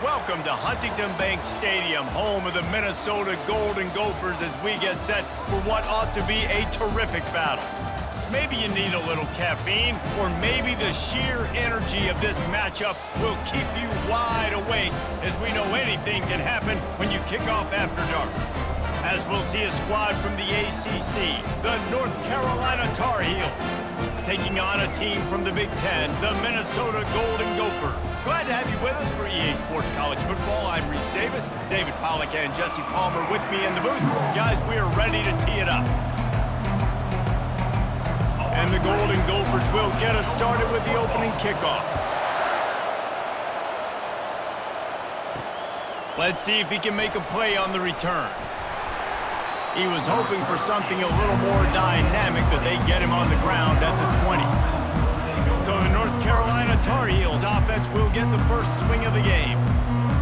Welcome to Huntington Bank Stadium, home of the Minnesota Golden Gophers, as we get set for what ought to be a terrific battle. Maybe you need a little caffeine, or maybe the sheer energy of this matchup will keep you wide awake, as we know anything can happen when you kick off after dark. As we'll see a squad from the ACC, the North Carolina Tarheels, taking on a team from the Big Ten, the Minnesota Golden Gophers. Glad to have you with us for EA Sports College Football. I'm Reese Davis, David Pollack and Jesse Palmer with me in the booth. Guys, we are ready to tee it up. And the Golden Gophers will get us started with the opening kickoff. Let's see if he can make a play on the return. He was hoping for something a little more dynamic, but they get him on the ground at the 20. So the North Carolina Tar Heels offense will get the first swing of the game.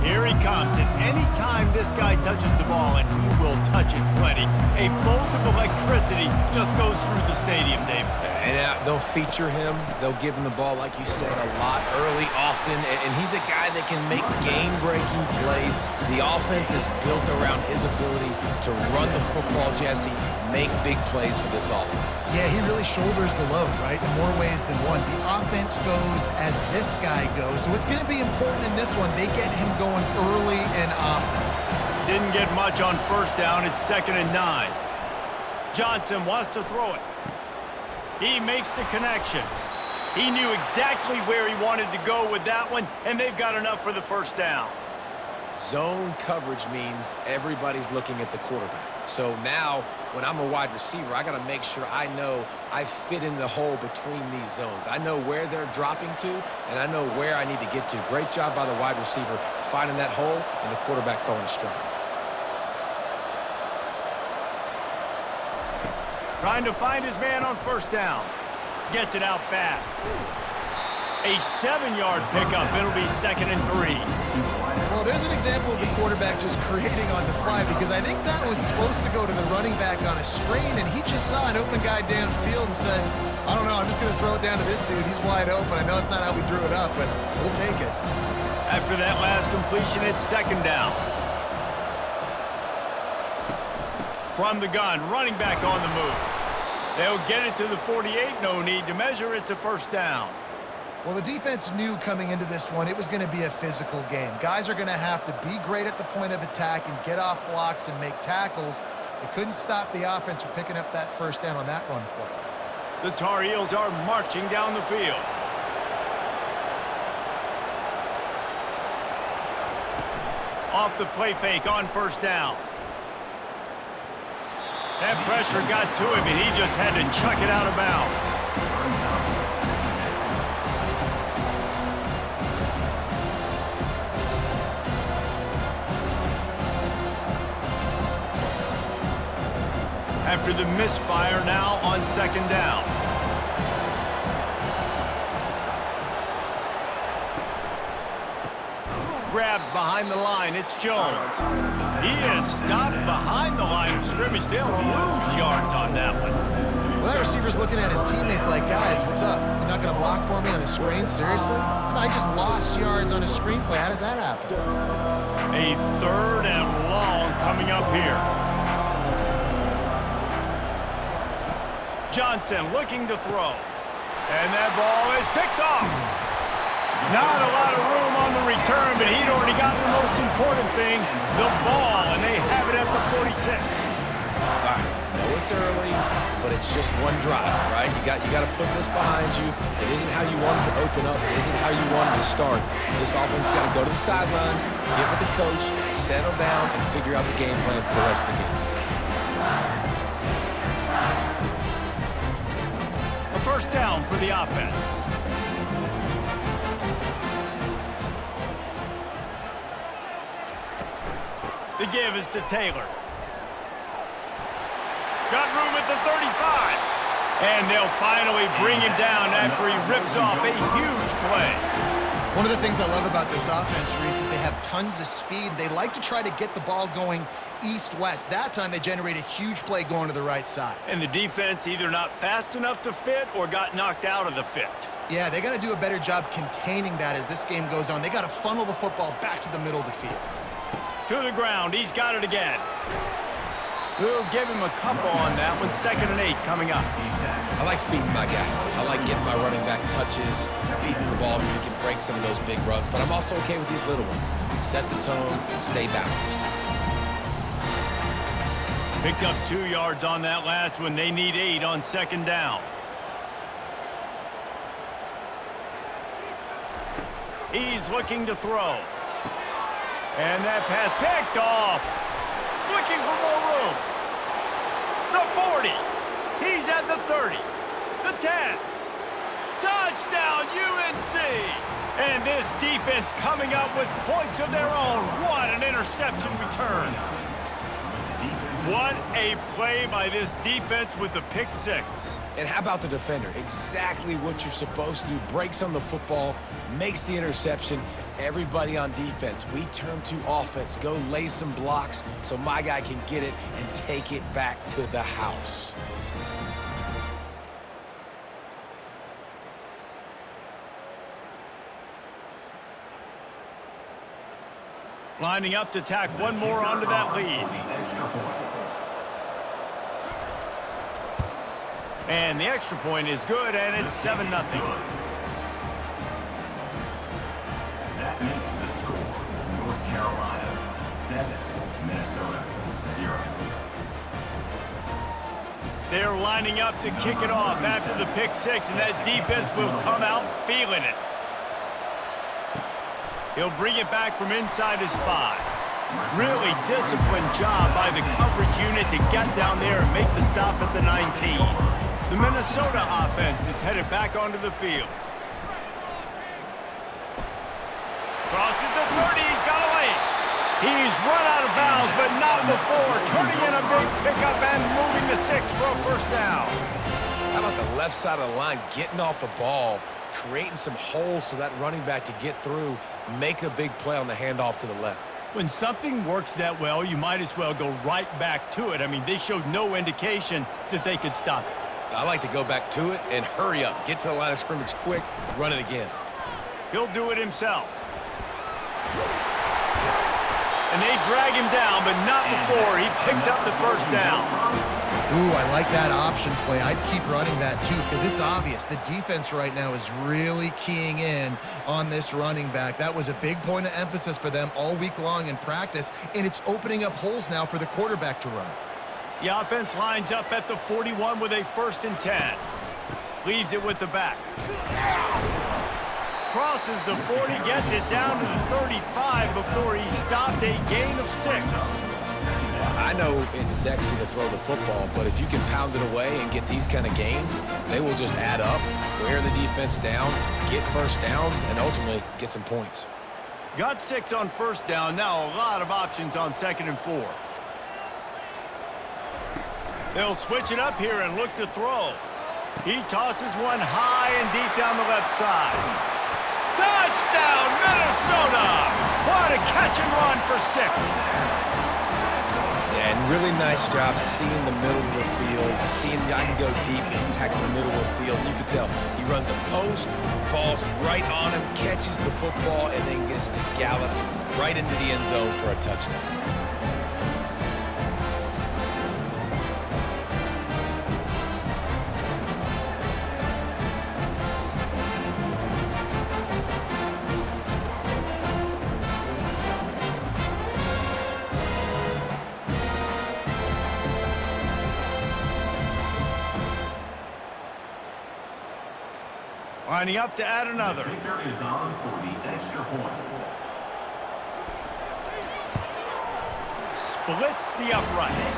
Here he comes, and anytime this guy touches the ball, and he will touch it plenty, a bolt of electricity just goes through the stadium, David. And they'll feature him. They'll give him the ball, like you said, a lot, early, often. And he's a guy that can make game-breaking plays. The offense is built around his ability to run the football, Jesse, make big plays for this offense. Yeah, he really shoulders the load, right, in more ways than one. The offense goes as this guy goes. So it's going to be important in this one. They get him going early and often. Didn't get much on first down. It's 2nd and 9. Johnson wants to throw it. He makes the connection. He knew exactly where he wanted to go with that one, and they've got enough for the first down. Zone coverage means everybody's looking at the quarterback. So now, when I'm a wide receiver, I got to make sure I know I fit in the hole between these zones. I know where they're dropping to, and I know where I need to get to. Great job by the wide receiver finding that hole, and the quarterback throwing a strike. Trying to find his man on first down. Gets it out fast. A 7-yard pickup. It'll be 2nd and 3. Well, there's an example of the quarterback just creating on the fly, because I think that was supposed to go to the running back on a screen, and he just saw an open guy downfield and said, I don't know, I'm just going to throw it down to this dude. He's wide open. I know it's not how we drew it up, but we'll take it. After that last completion, it's 2nd down. From the gun, running back on the move. They'll get it to the 48. No need to measure. It's a first down. Well, the defense knew coming into this one it was going to be a physical game. Guys are going to have to be great at the point of attack and get off blocks and make tackles. They couldn't stop the offense from picking up that first down on that run play. The Tar Heels are marching down the field. Off the play fake on first down. That pressure got to him, and he just had to chuck it out of bounds. After the misfire, now on 2nd down. Grabbed behind the line, it's Jones. He is stopped behind the line of scrimmage. They'll lose yards on that one. Well, that receiver's looking at his teammates like, guys, what's up? You're not going to block for me on the screen? Seriously? I just lost yards on a screenplay. How does that happen? A 3rd and long coming up here. Johnson looking to throw. And that ball is picked off. Not a lot of room on the return, but he'd already gotten the most important thing, the ball, and they have it at the 46. All right, I know it's early, but it's just one drive, right? You got to put this behind you. It isn't how you wanted to open up. It isn't how you wanted to start. This offense has got to go to the sidelines, get with the coach, settle down, and figure out the game plan for the rest of the game. A first down for the offense. The give is to Taylor. Got room at the 35. And they'll finally bring him down after he rips off a huge play. One of the things I love about this offense, Reese, is they have tons of speed. They like to try to get the ball going east-west. That time they generate a huge play going to the right side. And the defense either not fast enough to fit or got knocked out of the fit. Yeah, they got to do a better job containing that as this game goes on. They got to funnel the football back to the middle of the field. To the ground, he's got it again. We'll give him a couple on that one. 2nd and 8 coming up. I like feeding my guy. I like getting my running back touches, feeding the ball so he can break some of those big runs. But I'm also okay with these little ones. Set the tone, stay balanced. Picked up 2 yards on that last one. They need 8 on 2nd down. He's looking to throw. And that pass picked off. Looking for more room. The 40. He's at the 30. The 10. Touchdown, UNC. And this defense coming up with points of their own. What an interception return. What a play by this defense with the pick 6. And how about the defender? Exactly what you're supposed to do. Breaks on the football, makes the interception. Everybody on defense, we turn to offense. Go lay some blocks so my guy can get it and take it back to the house. Lining up to tack one more onto that lead. And the extra point is good, and it's 7-0. That makes the score North Carolina 7, Minnesota 0. They're lining up to kick it off after the pick 6, and that defense will come out feeling it. He'll bring it back from inside his 5. Really disciplined job by the coverage unit to get down there and make the stop at the 19. The Minnesota offense is headed back onto the field. Crosses the 30, he's got away. He's run out of bounds, but not before turning in a big pickup and moving the sticks for a 1st down. How about the left side of the line getting off the ball, creating some holes for that running back to get through, make a big play on the handoff to the left. When something works that well, you might as well go right back to it. I mean, they showed no indication that they could stop it. I like to go back to it and hurry up. Get to the line of scrimmage quick, run it again. He'll do it himself. And they drag him down, but not before he picks up the 1st down. Ooh, I like that option play. I'd keep running that too because it's obvious. The defense right now is really keying in on this running back. That was a big point of emphasis for them all week long in practice, and it's opening up holes now for the quarterback to run. The offense lines up at the 41 with a 1st and 10. Leaves it with the back. Crosses the 40, gets it down to the 35 before he stopped, a gain of 6. I know it's sexy to throw the football, but if you can pound it away and get these kind of gains, they will just add up, wear the defense down, get 1st downs, and ultimately get some points. Got 6 on 1st down, now a lot of options on 2nd and 4. They'll switch it up here and look to throw. He tosses one high and deep down the left side. Touchdown, Minnesota! What a catch and run for 6. Yeah, and really nice job seeing the middle of the field, seeing I can go deep and attack the middle of the field. You can tell he runs a post, ball's right on him, catches the football, and then gets to gallop right into the end zone for a touchdown. Lining up to add another. Kicker is on for the extra point. Splits the uprights.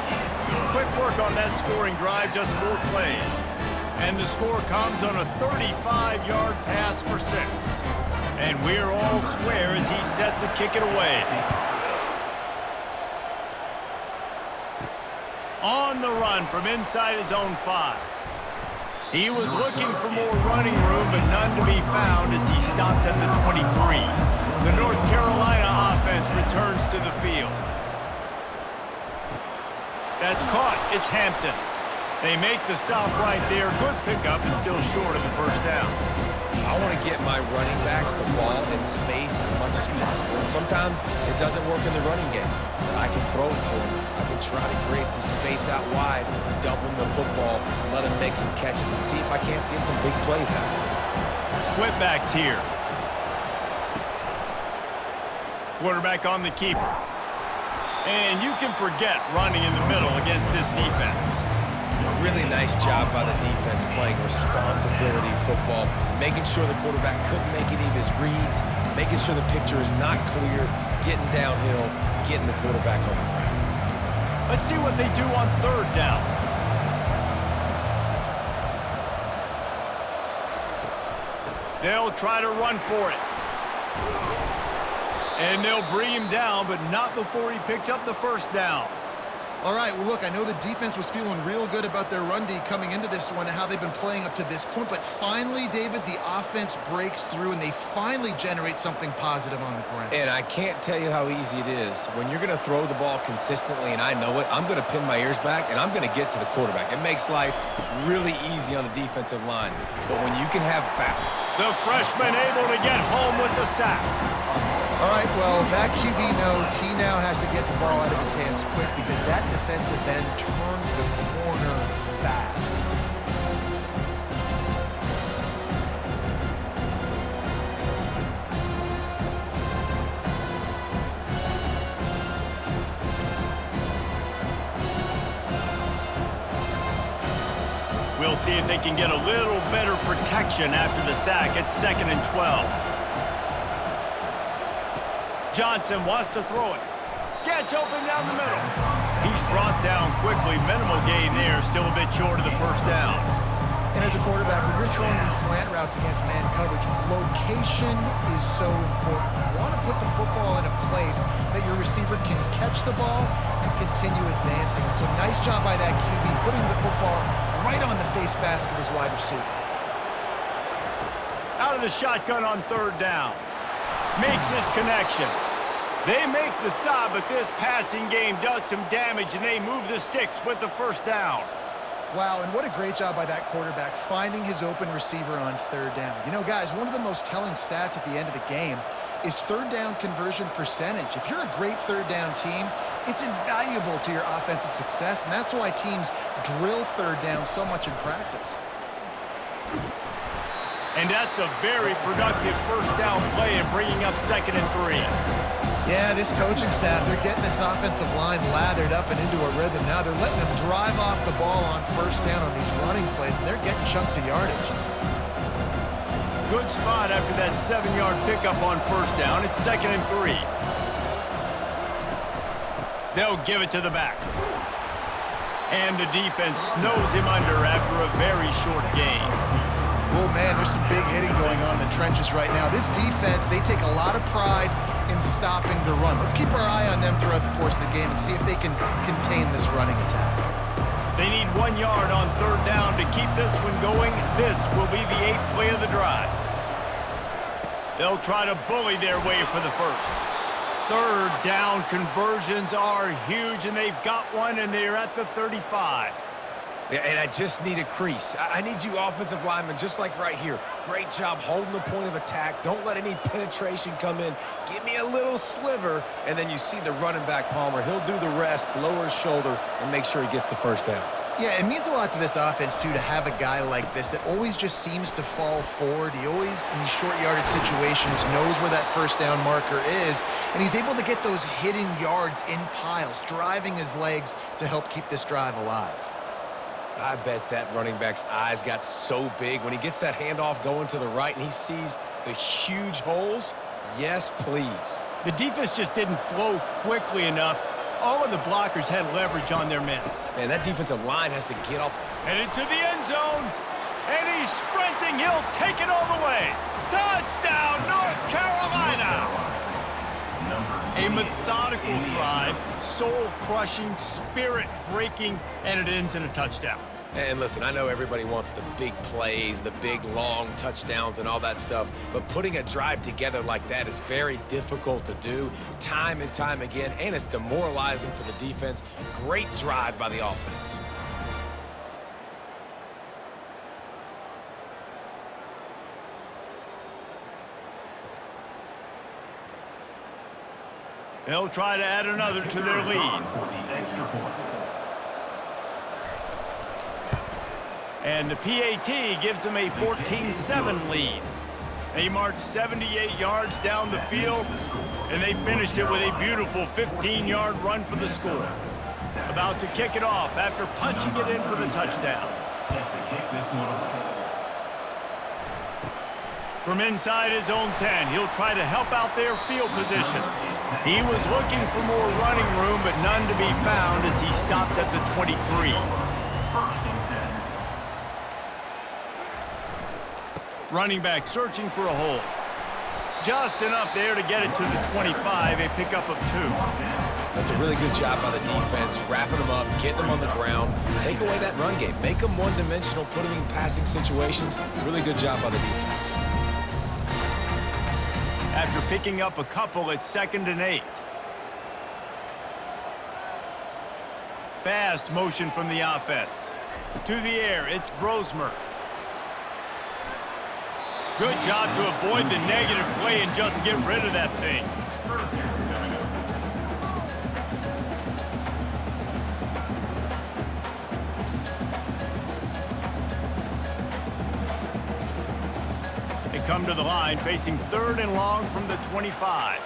Quick work on that scoring drive, just 4 plays. And the score comes on a 35-yard pass for 6. And we're all square as he's set to kick it away. On the run from inside his own 5. He was looking for more running room, but none to be found as he stopped at the 23. The North Carolina offense returns to the field. That's caught. It's Hampton. They make the stop right there. Good pickup and still short of the first down. I want to get my running backs the ball in space as much as possible. And sometimes it doesn't work in the running game. But I can throw it to them. I can try to create some space out wide, dump them the football, let them make some catches, and see if I can't get some big plays out of it. Split backs here. Quarterback on the keeper. And you can forget running in the middle against this defense. Really nice job by the defense playing responsibility football, making sure the quarterback couldn't make any of his reads, making sure the picture is not clear, getting downhill, getting the quarterback on the ground. Let's see what they do on third down. They'll try to run for it. And they'll bring him down, but not before he picks up the first down. All right, well, look, I know the defense was feeling real good about their run D coming into this one and how they've been playing up to this point, but finally, David, the offense breaks through and they finally generate something positive on the ground. And I can't tell you how easy it is. When you're going to throw the ball consistently, and I know it, I'm going to pin my ears back, and I'm going to get to the quarterback. It makes life really easy on the defensive line. But when you can have back... The freshman able to get home with the sack. All right, well, that QB knows he now has to get the ball out of his hands quick because that defensive end turned the corner fast. We'll see if they can get a little better protection after the sack at 2nd and 12. Johnson wants to throw it. Gets open down the middle. He's brought down quickly. Minimal gain there. Still a bit short of the first down. And as a quarterback, when you're throwing these slant routes against man coverage, location is so important. You want to put the football in a place that your receiver can catch the ball and continue advancing. And so nice job by that QB putting the football right on the face mask of his wide receiver. Out of the shotgun on third down. Makes his connection. They make the stop, but this passing game does some damage, and they move the sticks with the first down. Wow, and what a great job by that quarterback finding his open receiver on third down. You know, guys, one of the most telling stats at the end of the game is third down conversion percentage. If you're a great third down team, it's invaluable to your offensive success, and that's why teams drill third down so much in practice. And that's a very productive first down play and bringing up 2nd and 3. Yeah, this coaching staff, they're getting this offensive line lathered up and into a rhythm now. They're letting them drive off the ball on first down on these running plays, and they're getting chunks of yardage. Good spot after that 7-yard pickup on first down. It's 2nd and 3. They'll give it to the back. And the defense snows him under after a very short gain. Oh, man, there's some big hitting going on in the trenches right now. This defense, they take a lot of pride in stopping the run. Let's keep our eye on them throughout the course of the game and see if they can contain this running attack. They need 1 yard on third down to keep this one going. This will be the 8th play of the drive. They'll try to bully their way for the first. Third down conversions are huge, and they've got one, and they're at the 35. Yeah, and I just need a crease. I need you offensive linemen, just like right here. Great job holding the point of attack. Don't let any penetration come in. Give me a little sliver, and then you see the running back, Palmer. He'll do the rest, lower his shoulder, and make sure he gets the first down. Yeah, it means a lot to this offense, too, to have a guy like this that always just seems to fall forward. He always, in these short yardage situations, knows where that first down marker is, and he's able to get those hidden yards in piles, driving his legs to help keep this drive alive. I bet that running back's eyes got so big when he gets that handoff going to the right and he sees the huge holes. Yes, please. The defense just didn't flow quickly enough. All of the blockers had leverage on their men. Man, that defensive line has to get off. Headed to the end zone. And he's sprinting. He'll take it all the way. Touchdown, North Carolina! A methodical drive, soul-crushing, spirit-breaking, and it ends in a touchdown. And listen, I know everybody wants the big plays, the big, long touchdowns and all that stuff, but putting a drive together like that is very difficult to do time and time again, and it's demoralizing for the defense. Great drive by the offense. They'll try to add another to their lead. And the PAT gives them a 14-7 lead. They marched 78 yards down the field, and they finished it with a beautiful 15-yard run for the score. About to kick it off after punching it in for the touchdown. Set to kick this one away. From inside his own 10, he'll try to help out their field position. He was looking for more running room, but none to be found as he stopped at the 23. First and 10. Running back searching for a hole. Just enough there to get it to the 25, a pickup of 2. That's a really good job by the defense, wrapping them up, getting them on the ground. Take away that run game. Make them one-dimensional, put them in passing situations. Really good job by the defense. After picking up a couple, it's 2nd and 8. Fast motion from the offense. To the air, it's Brosmer. Good job to avoid the negative play and just get rid of that thing. They come to the line facing 3rd and long from the 25.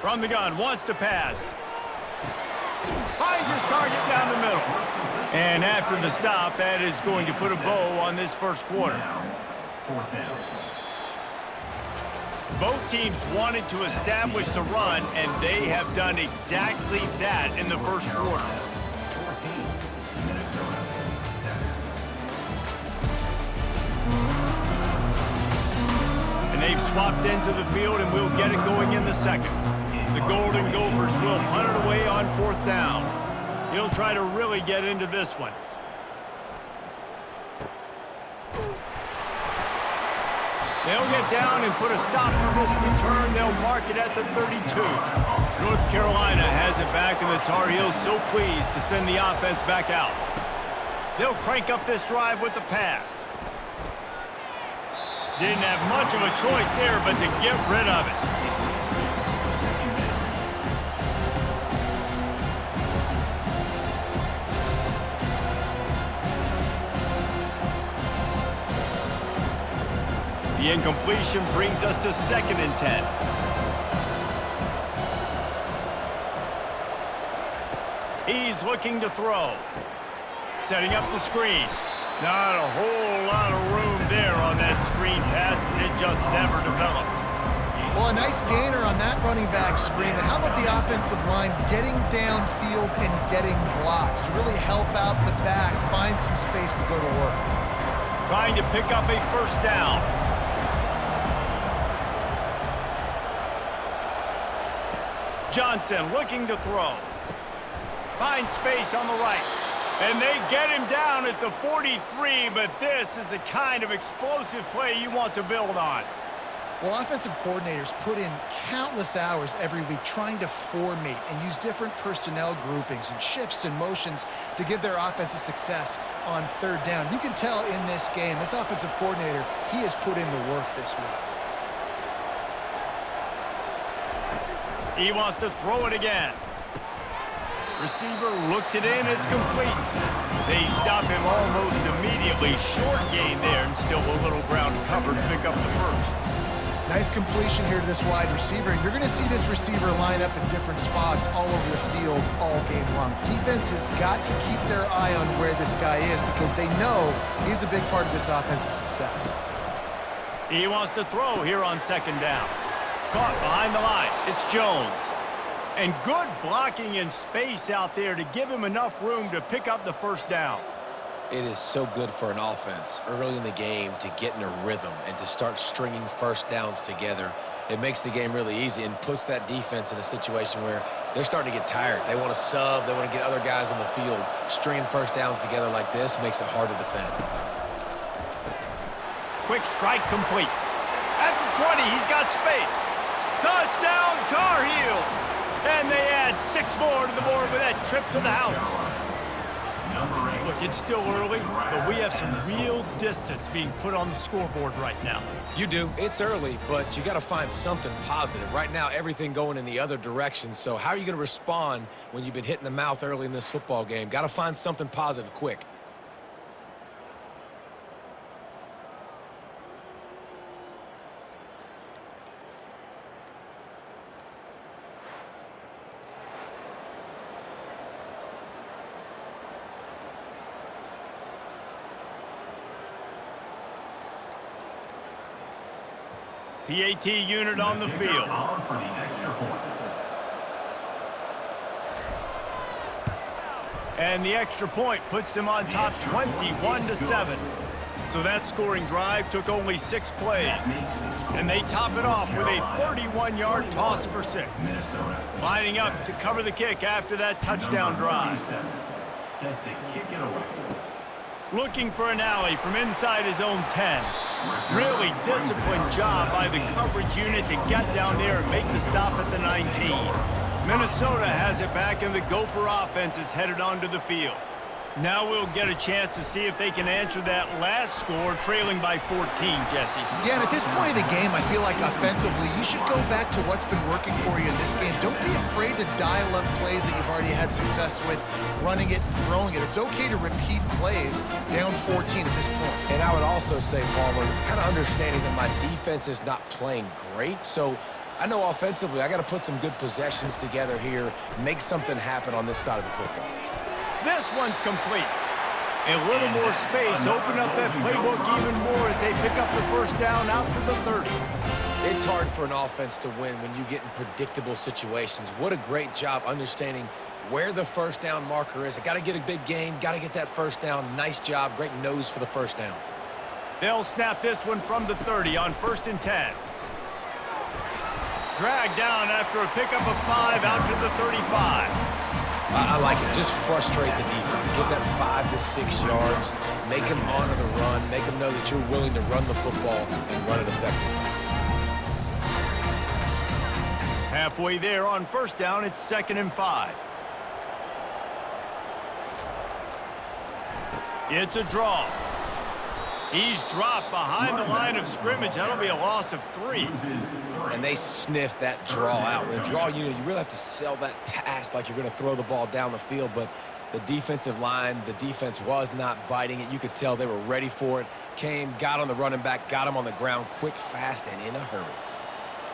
From the gun, wants to pass. Finds his target down the middle. And after the stop, that is going to put a bow on this first quarter. Fourth down. Both teams wanted to establish the run, and they have done exactly that in the first quarter. 14, Minnesota. 7. And they've swapped into the field, and we'll get it going in the second. The Golden Gophers will punt it away on 4th down. He'll try to really get into this one. They'll get down and put a stop to this return. They'll mark it at the 32. North Carolina has it back, and the Tarheels so pleased to send the offense back out. They'll crank up this drive with the pass. Didn't have much of a choice there but to get rid of it. The incompletion brings us to 2nd and 10. He's looking to throw. Setting up the screen. Not a whole lot of room there on that screen pass as it just never developed. Well, a nice gainer on that running back screen. And how about the offensive line getting downfield and getting blocks to really help out the back, find some space to go to work. Trying to pick up a 1st down. Johnson looking to throw. Finds space on the right. And they get him down at the 43, but this is the kind of explosive play you want to build on. Well, offensive coordinators put in countless hours every week trying to formate and use different personnel groupings and shifts and motions to give their offense a success on 3rd down. You can tell in this game, this offensive coordinator, he has put in the work this week. He wants to throw it again. Receiver looks it in, it's complete. They stop him almost immediately. Short gain there, and still a little ground covered to pick up the 1st. Nice completion here to this wide receiver. You're going to see this receiver line up in different spots all over the field all game long. Defense has got to keep their eye on where this guy is because they know he's a big part of this offense's success. He wants to throw here on 2nd down. Caught behind the line. It's Jones. And good blocking in space out there to give him enough room to pick up the 1st down. It is so good for an offense early in the game to get in a rhythm and to start stringing 1st downs together. It makes the game really easy and puts that defense in a situation where they're starting to get tired. They want to sub. They want to get other guys on the field. Stringing first downs together like this makes it hard to defend. Quick strike complete. At the 20, he's got space. Touchdown, Tarheels! And they add 6 more to the board with that trip to the house. Look, it's still early, but we have some real distance being put on the scoreboard right now. You do. It's early, but you got to find something positive. Right now, everything going in the other direction. So how are you going to respond when you've been hit in the mouth early in this football game? Got to find something positive quick. PAT unit on the field. And the extra point puts them on top 21-7. So that scoring drive took only 6 plays. And they top it off with a 31-yard toss for 6. Lining up to cover the kick after that touchdown drive. Set to kick it away. Looking for an alley from inside his own 10. Really disciplined job by the coverage unit to get down there and make the stop at the 19. Minnesota has it back, and the Gopher offense is headed onto the field. Now we'll get a chance to see if they can answer that last score, trailing by 14, Jesse. Yeah, and at this point of the game, I feel like offensively, you should go back to what's been working for you in this game. Don't be afraid to dial up plays that you've already had success with, running it and throwing it. It's okay to repeat plays down 14 at this point. And I would also say, Palmer, kind of understanding that my defense is not playing great, so I know offensively I got to put some good possessions together here, make something happen on this side of the football. This one's complete. A little more space, open up that playbook even more as they pick up the first down out to the 30. It's hard for an offense to win when you get in predictable situations. What a great job understanding where the first down marker is. I got to get a big gain, got to get that first down. Nice job, great nose for the first down. They'll snap this one from the 30 on 1st and 10. Dragged down after a pickup of 5 out to the 35. I like it. Just frustrate the defense. Get that 5 to 6 yards. Make them honor the run. Make them know that you're willing to run the football and run it effectively. Halfway there on 1st down, it's 2nd and 5. It's a draw. He's dropped behind the line of scrimmage. That'll be a loss of 3. And they sniff that draw out. With a draw unit, you really have to sell that pass like you're going to throw the ball down the field. But the defensive line, the defense was not biting it. You could tell they were ready for it. Came, got on the running back, got him on the ground quick, fast, and in a hurry.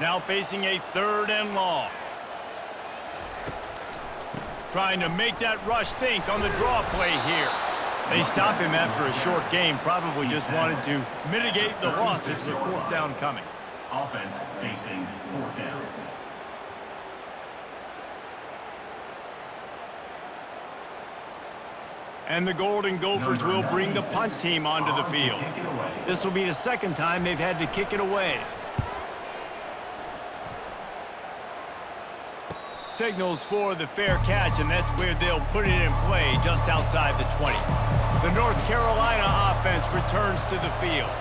Now facing a 3rd and long. Trying to make that rush think on the draw play here. They stop him after a short game. Probably just wanted to mitigate the losses with 4th down coming. Offense facing 4th down. And the Golden Gophers will bring the punt team onto the field. This will be the 2nd time they've had to kick it away. Signals for the fair catch, and that's where they'll put it in play, just outside the 20. The North Carolina offense returns to the field.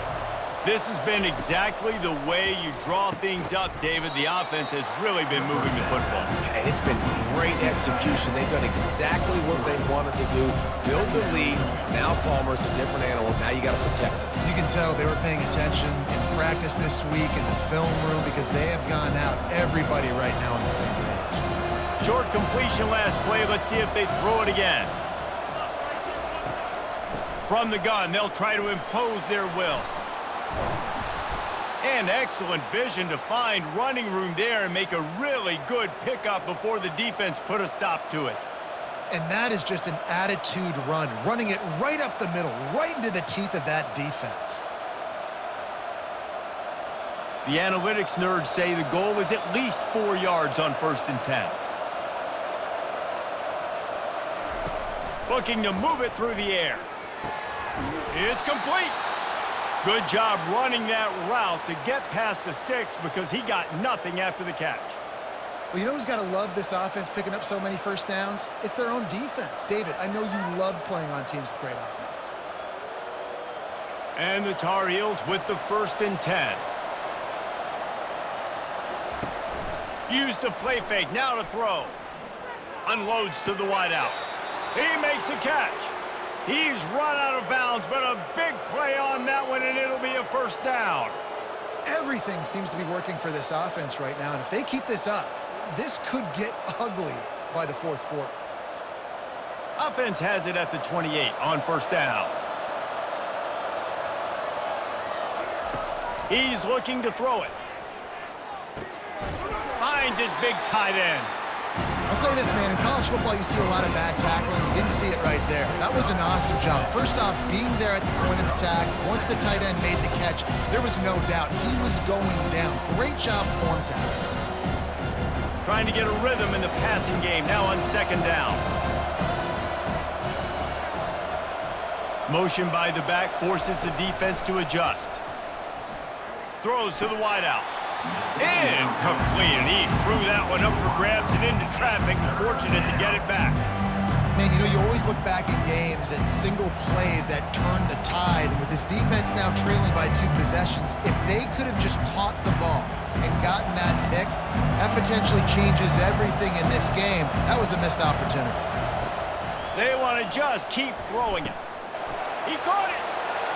This has been exactly the way you draw things up, David. The offense has really been moving the football. And it's been great execution. They've done exactly what they wanted to do. Build the lead. Now Palmer's a different animal. Now you got to protect him. You can tell they were paying attention in practice this week in the film room because they have gone out, everybody right now on the same page. Short completion last play. Let's see if they throw it again. From the gun, they'll try to impose their will. And excellent vision to find running room there and make a really good pickup before the defense put a stop to it. And that is just an attitude run, running it right up the middle, right into the teeth of that defense. The analytics nerds say the goal is at least 4 yards on 1st and 10. Looking to move it through the air. It's complete. Good job running that route to get past the sticks because he got nothing after the catch. Well, you know who's got to love this offense picking up so many first downs? It's their own defense. David, I know you loved playing on teams with great offenses. And the Tar Heels with the 1st and 10. Use the play fake, now to throw. Unloads to the wideout. He makes the catch. He's run out of bounds, but a big play on that one, and it'll be a 1st down. Everything seems to be working for this offense right now, and if they keep this up, this could get ugly by the 4th quarter. Offense has it at the 28 on 1st down. He's looking to throw it. Finds his big tight end. I'll say this, man, in college football you see a lot of bad tackling. You didn't see it right there. That was an awesome job. First off, being there at the point of attack, once the tight end made the catch, there was no doubt he was going down. Great job form tackling. Trying to get a rhythm in the passing game, now on 2nd down. Motion by the back forces the defense to adjust. Throws to the wideout. Incomplete, and he threw that one up for grabs and into traffic. Fortunate to get it back. Man, you know, you always look back in games at single plays that turn the tide. And with this defense now trailing by 2 possessions, if they could have just caught the ball and gotten that pick, that potentially changes everything in this game. That was a missed opportunity. They want to just keep throwing it. He caught it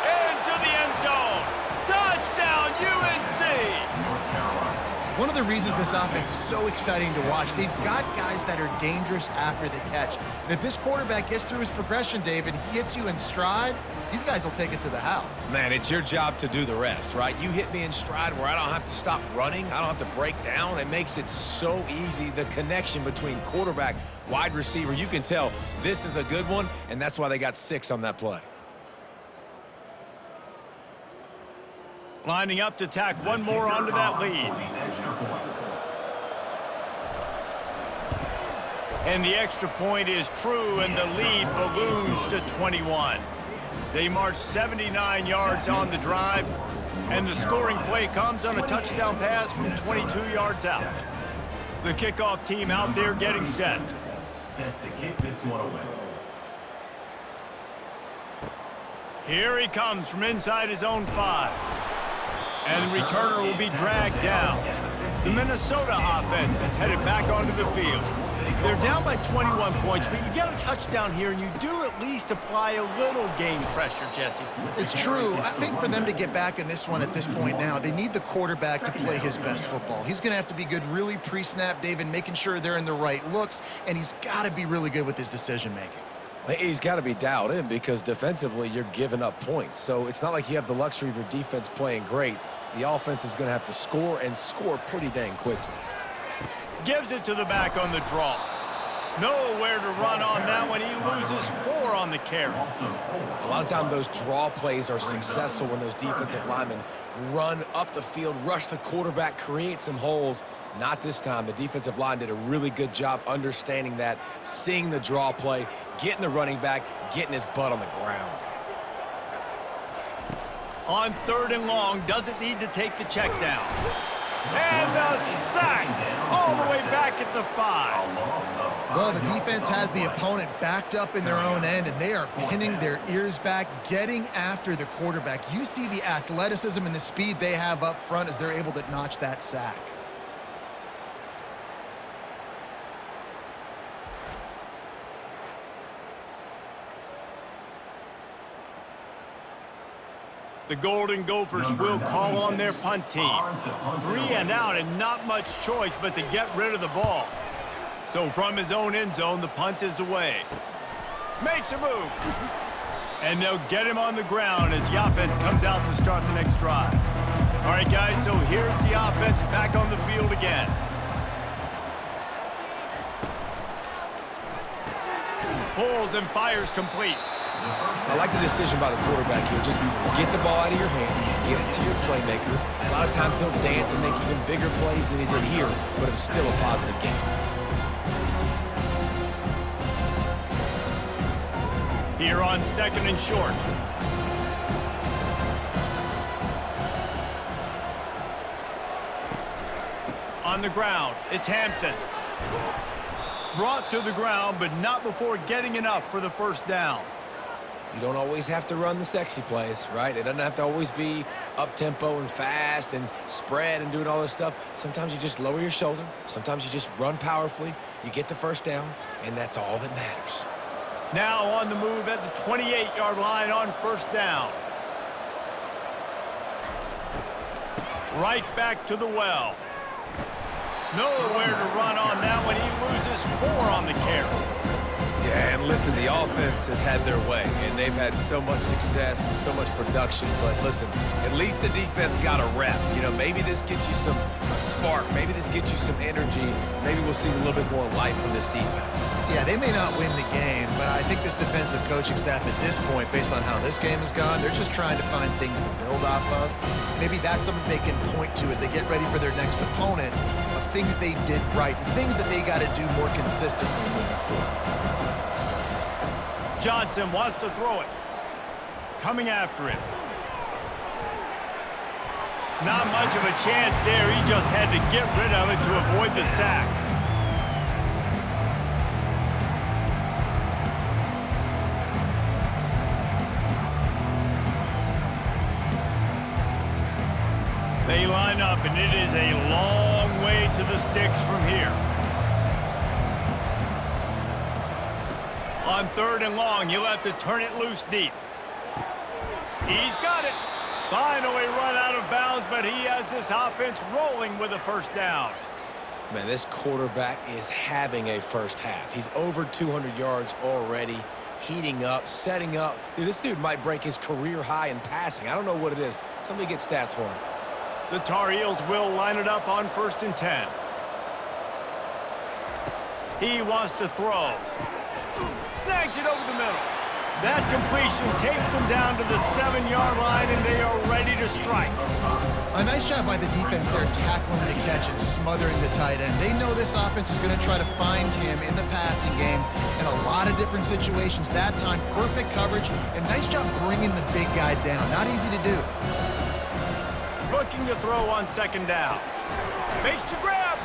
into the end zone. Touchdown, UNC! One of the reasons this offense is so exciting to watch, they've got guys that are dangerous after the catch. And if this quarterback gets through his progression, David, he hits you in stride, these guys will take it to the house. Man, it's your job to do the rest, right? You hit me in stride where I don't have to stop running. I don't have to break down. It makes it so easy. The connection between quarterback, wide receiver, you can tell this is a good one, and that's why they got 6 on that play. Lining up to tack one more onto that lead. And the extra point is true, and the lead balloons to 21. They march 79 yards on the drive, and the scoring play comes on a touchdown pass from 22 yards out. The kickoff team out there getting set. Set to kick this one away. Here he comes from inside his own 5. And the returner will be dragged down. The Minnesota offense is headed back onto the field. They're down by 21 points, but you get a touchdown here, and you do at least apply a little game pressure, Jesse. It's true. I think for them to get back in this one at this point now, they need the quarterback to play his best football. He's going to have to be good really pre-snap, David, making sure they're in the right looks, and he's got to be really good with his decision-making. He's got to be dialed in because defensively you're giving up points. So it's not like you have the luxury of your defense playing great. The offense is going to have to score and score pretty dang quickly. Gives it to the back on the draw. Nowhere to run on that one. He loses 4 on the carry. A lot of times those draw plays are successful when those defensive linemen run up the field, rush the quarterback, create some holes. Not this time. The defensive line did a really good job understanding that, seeing the draw play, getting the running back, getting his butt on the ground. On 3rd and long, doesn't need to take the check down. And a sack all the way back at the 5. Well, the defense has the opponent backed up in their own end, and they are pinning their ears back, getting after the quarterback. You see the athleticism and the speed they have up front as they're able to notch that sack. The Golden Gophers will call on their punt team. 3 and out, and not much choice but to get rid of the ball. So from his own end zone, the punt is away. Makes a move. And they'll get him on the ground as the offense comes out to start the next drive. All right, guys, so here's the offense back on the field again. Pulls and fires complete. I like the decision by the quarterback here. Just get the ball out of your hands, get it to your playmaker. A lot of times he'll dance and make even bigger plays than he did here, but it was still a positive game. Here on 2nd and short. On the ground, it's Hampton. Brought to the ground, but not before getting enough for the first down. You don't always have to run the sexy plays, right? It doesn't have to always be up-tempo and fast and spread and doing all this stuff. Sometimes you just lower your shoulder. Sometimes you just run powerfully. You get the first down, and that's all that matters. Now on the move at the 28-yard line on first down. Right back to the well. Nowhere to run on that one. He loses 4 on the carry. Yeah, and listen, the offense has had their way, and they've had so much success and so much production. But listen, at least the defense got a rep. You know, maybe this gets you a spark. Maybe this gets you some energy. Maybe we'll see a little bit more life from this defense. Yeah, they may not win the game, but I think this defensive coaching staff at this point, based on how this game has gone, they're just trying to find things to build off of. Maybe that's something they can point to as they get ready for their next opponent, of things they did right and things that they got to do more consistently moving forward. Johnson wants to throw it. Coming after him. Not much of a chance there. He just had to get rid of it to avoid the sack. They line up, and it is a long way to the sticks from here. On 3rd and long, you'll have to turn it loose deep. He's got it. Finally run out of bounds, but he has this offense rolling with a first down. Man, this quarterback is having a first half. He's over 200 yards already, heating up, setting up. Dude, this dude might break his career high in passing. I don't know what it is. Somebody get stats for him. The Tarheels will line it up on 1st and 10. He wants to throw. Snags it over the middle. That completion takes them down to the 7-yard line, and they are ready to strike. A nice job by the defense there, tackling the catch and smothering the tight end. They know this offense is going to try to find him in the passing game in a lot of different situations. That time, perfect coverage, and nice job bringing the big guy down. Not easy to do. Looking to throw on 2nd down. Makes the grab.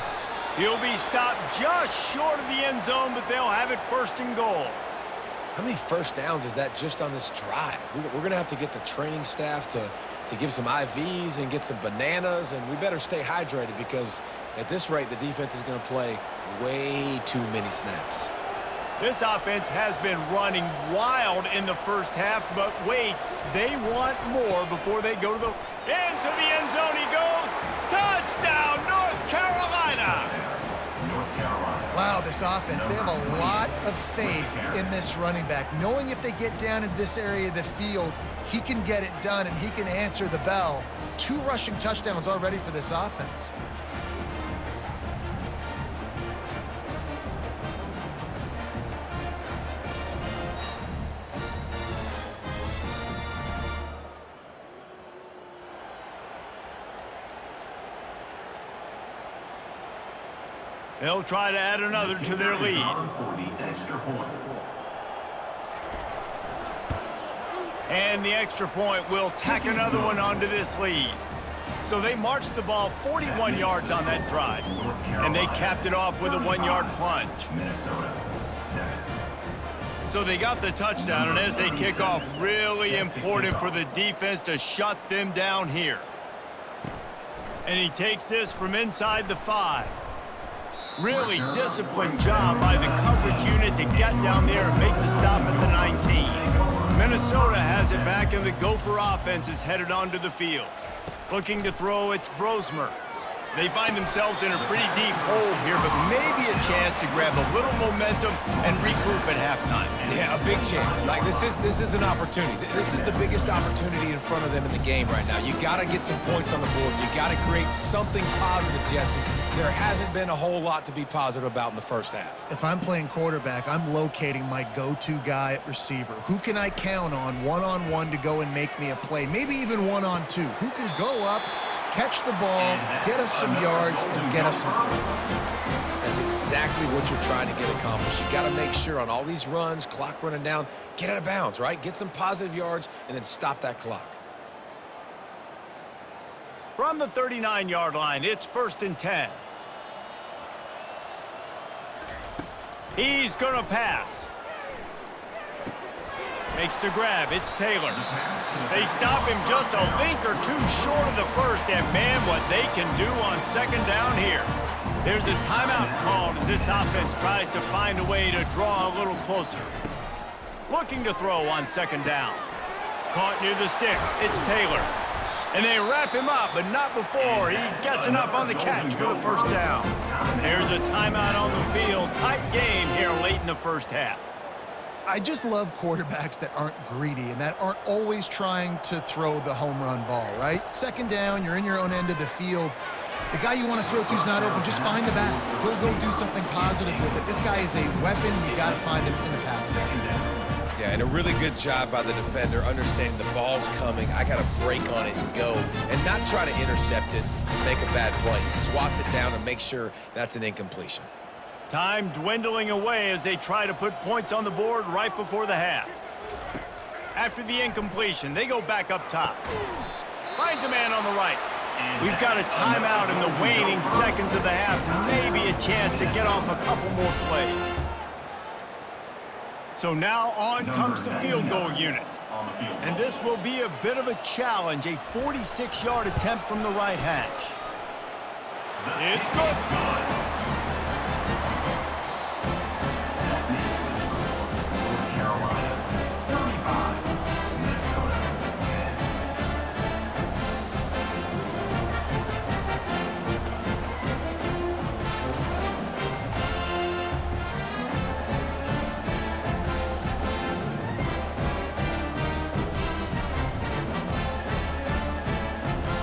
He'll be stopped just short of the end zone, but they'll have it 1st and goal. How many first downs is that just on this drive? We're going to have to get the training staff to give some IVs and get some bananas, and we better stay hydrated because at this rate, the defense is going to play way too many snaps. This offense has been running wild in the first half, but wait, they want more before they go to the... Into the end zone he goes. Touchdown, North Carolina! Wow, this offense, they have a lot of faith in this running back, knowing if they get down in this area of the field, he can get it done and he can answer the bell. 2 rushing touchdowns already for this offense. They'll try to add another to their lead. And the extra point will tack another one onto this lead. So they marched the ball 41 yards on that drive. And they capped it off with a 1-yard plunge. So they got the touchdown, and as they kick off, really important for the defense to shut them down here. And he takes this from inside the 5. Really disciplined job by the coverage unit to get down there and make the stop at the 19. Minnesota has it back, and the Gopher offense is headed onto the field. Looking to throw, it's Brosmer. They find themselves in a pretty deep hole here, but maybe a chance to grab a little momentum and regroup at halftime. Yeah, a big chance. Like, this is an opportunity. This is the biggest opportunity in front of them in the game right now. You got to get some points on the board. You got to create something positive, Jesse. There hasn't been a whole lot to be positive about in the first half. If I'm playing quarterback, I'm locating my go-to guy at receiver. Who can I count on one-on-one to go and make me a play? Maybe even one-on-two. Who can go up, catch the ball, get us some yards, and get us some points? That's exactly what you're trying to get accomplished. You got to make sure on all these runs, clock running down, get out of bounds, right? Get some positive yards, and then stop that clock. From the 39-yard line, it's 1st and 10. He's going to pass. Makes the grab. It's Taylor. They stop him just a link or two short of the first, and man, what they can do on second down here. There's a timeout called as this offense tries to find a way to draw a little closer. Looking to throw on second down. Caught near the sticks. It's Taylor. And they wrap him up, but not before he gets enough on the catch for the first down. There's a timeout on the field. Tight game here late in the first half. I just love quarterbacks that aren't greedy and that aren't always trying to throw the home run ball, right? Second down, you're in your own end of the field. The guy you want to throw to is not open. Just find the back. He'll go do something positive with it. This guy is a weapon. You got to find him in the passing game. Yeah, and a really good job by the defender understanding the ball's coming. I got to break on it and go and not try to intercept it and make a bad play. He swats it down and makes sure that's an incompletion. Time dwindling away as they try to put points on the board right before the half. After the incompletion, they go back up top. Finds a man on the right. We've got a timeout in the waning seconds of the half. Maybe a chance to get off a couple more plays. So now on comes the field goal unit. And this will be a bit of a challenge, a 46-yard attempt from the right hash. It's good.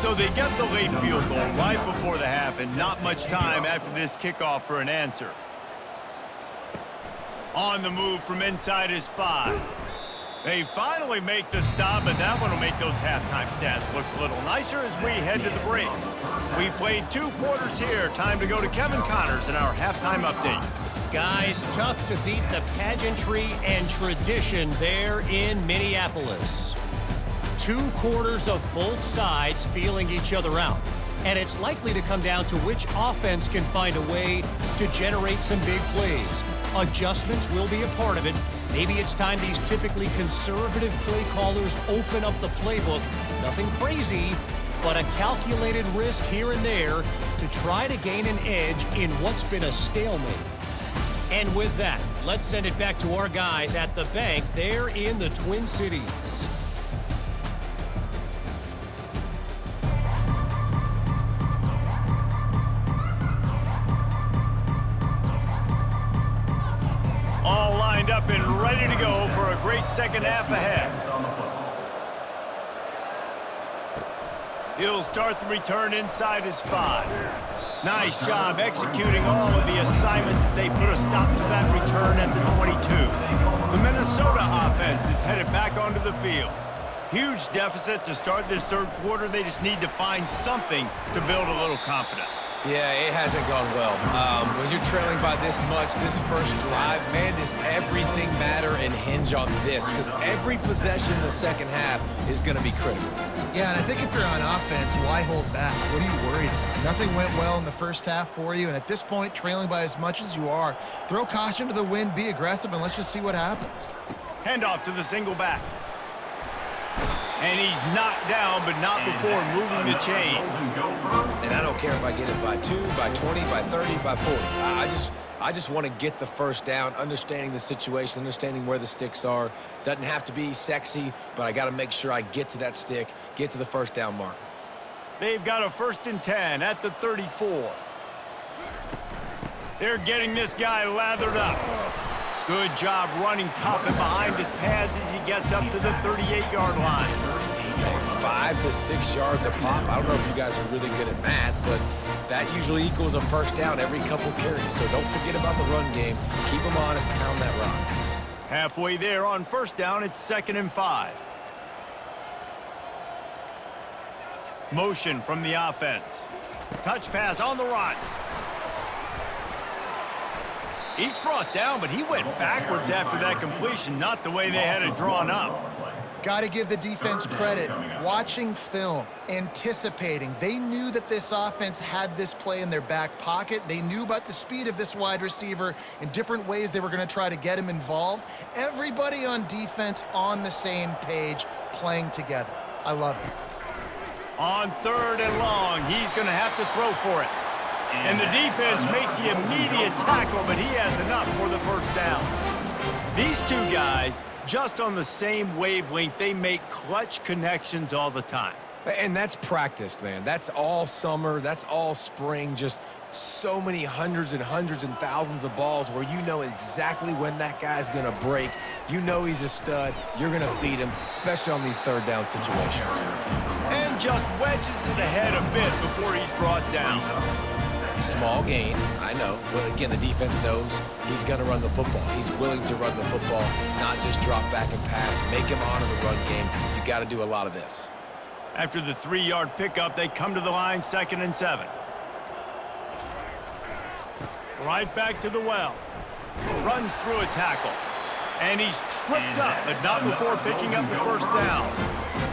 So they get the late field goal right before the half and not much time after this kickoff for an answer. On the move from inside his 5. They finally make the stop, but that one will make those halftime stats look a little nicer as we head to the break. We've played 2 quarters here. Time to go to Kevin Connors in our halftime update. Guys, tough to beat the pageantry and tradition there in Minneapolis. 2 quarters of both sides feeling each other out. And it's likely to come down to which offense can find a way to generate some big plays. Adjustments will be a part of it. Maybe it's time these typically conservative play callers open up the playbook. Nothing crazy, but a calculated risk here and there to try to gain an edge in what's been a stalemate. And with that, let's send it back to our guys at the bank there in the Twin Cities. All lined up and ready to go for a great second half ahead. He'll start the return inside his 5. Nice job executing all of the assignments as they put a stop to that return at the 22. The Minnesota offense is headed back onto the field. Huge deficit to start this third quarter. They just need to find something to build a little confidence. Yeah, it hasn't gone well. When you're trailing by this much, this first drive, man, does everything matter and hinge on this? Because every possession in the second half is going to be critical. Yeah, and I think if you're on offense, why hold back? What are you worried about? Nothing went well in the first half for you, and at this point, trailing by as much as you are, throw caution to the wind, be aggressive, and let's just see what happens. Handoff to the single back. And he's knocked down, but not before moving the chains. And I don't care if I get it by 2, by 20, by 30, by 40. I just want to get the first down, understanding the situation, understanding where the sticks are. Doesn't have to be sexy, but I got to make sure I get to that stick, get to the first down marker. They've got a 1st and 10 at the 34. They're getting this guy lathered up. Good job running tough and behind his pads as he gets up to the 38-yard line. 5 to 6 yards a pop. I don't know if you guys are really good at math, but that usually equals a first down every couple carries. So don't forget about the run game. Keep them honest, pound that rock. Halfway there on first down, it's 2nd and 5. Motion from the offense. Touch pass on the run. Each brought down, but he went backwards after that completion, not the way they had it drawn up. Got to give the defense credit. Watching film, anticipating. They knew that this offense had this play in their back pocket. They knew about the speed of this wide receiver and different ways they were going to try to get him involved. Everybody on defense on the same page, playing together. I love it. On 3rd and long, he's going to have to throw for it. And the defense makes the immediate tackle, but he has enough for the first down. These two guys, just on the same wavelength, they make clutch connections all the time. And that's practiced, man. That's all summer. That's all spring. Just so many hundreds and thousands of balls where you know exactly when that guy's going to break. You know he's a stud. You're going to feed him, especially on these 3rd down situations. And just wedges it ahead a bit before he's brought down. Small gain, I know. But again, the defense knows he's going to run the football. He's willing to run the football, not just drop back and pass, make him honor the run game. You got to do a lot of this. After the 3-yard pickup, they come to the line, 2nd and 7. Right back to the well. Runs through a tackle. And he's tripped up, but not before picking up the first down.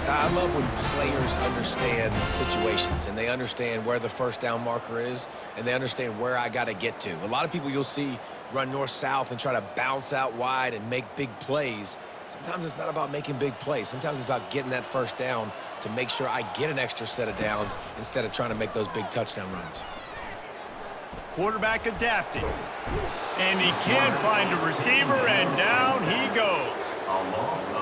I love when players understand situations and they understand where the first down marker is and they understand where I got to get to. A lot of people you'll see run north-south and try to bounce out wide and make big plays. Sometimes it's not about making big plays. Sometimes it's about getting that first down to make sure I get an extra set of downs instead of trying to make those big touchdown runs. Quarterback adapting. And he can find a receiver, and down he goes.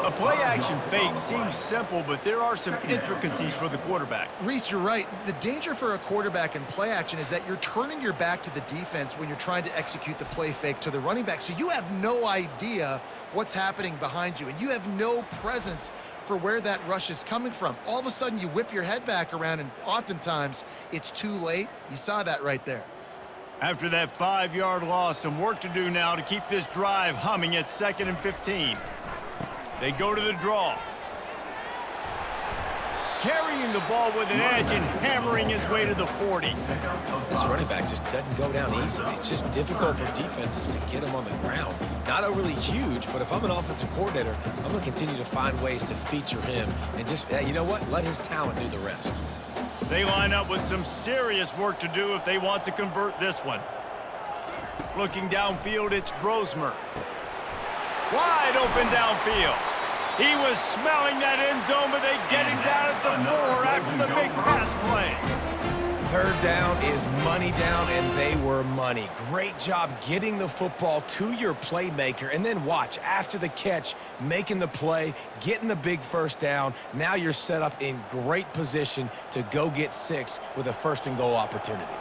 A play-action fake seems simple, but there are some intricacies for the quarterback. Reese, you're right. The danger for a quarterback in play action is that you're turning your back to the defense when you're trying to execute the play fake to the running back. So you have no idea what's happening behind you, and you have no presence for where that rush is coming from. All of a sudden, you whip your head back around, and oftentimes it's too late. You saw that right there. After that 5-yard loss, some work to do now to keep this drive humming at 2nd and 15. They go to the draw. Carrying the ball with an edge and hammering his way to the 40. This running back just doesn't go down easy. It's just difficult for defenses to get him on the ground. Not overly huge, but if I'm an offensive coordinator, I'm going to continue to find ways to feature him and just, you know what, let his talent do the rest. They line up with some serious work to do if they want to convert this one. Looking downfield, it's Brosmer. Wide open downfield. He was smelling that end zone, but they get him down at the 4 after the big pass play. 3rd down is money down, and they were money. Great job getting the football to your playmaker, and then watch, after the catch, making the play, getting the big first down. Now you're set up in great position to go get 6 with a 1st and goal opportunity.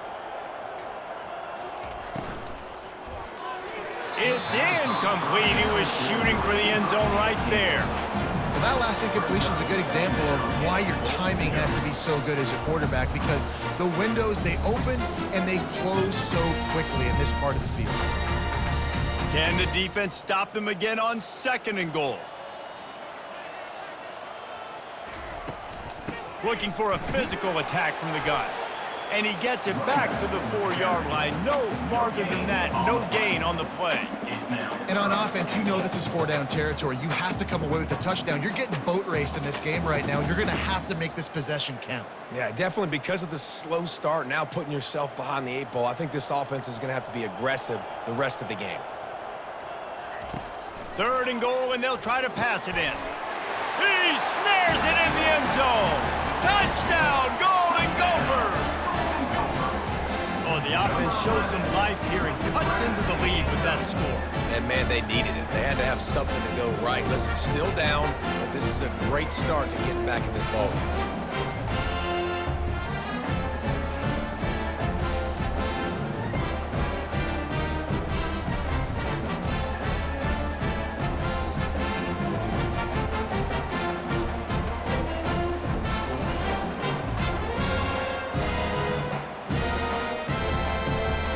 It's incomplete. He was shooting for the end zone right there. Well, that last incompletion is a good example of why your timing has to be so good as a quarterback, because the windows, they open and they close so quickly in this part of the field. Can the defense stop them again on 2nd and goal? Looking for a physical attack from the guy. And he gets it back to the 4-yard line. No farther than that. No gain on the play. And on offense, you know this is 4-down territory. You have to come away with a touchdown. You're getting boat raced in this game right now. You're going to have to make this possession count. Yeah, definitely because of the slow start, now putting yourself behind the 8 ball, I think this offense is going to have to be aggressive the rest of the game. 3rd and goal, and they'll try to pass it in. He snares it in the end zone. Touchdown, Golden Gophers! Oh, the offense shows some life here and cuts into the lead with that score. And, man, they needed it. They had to have something to go right. Listen, still down, but this is a great start to getting back in this ball game.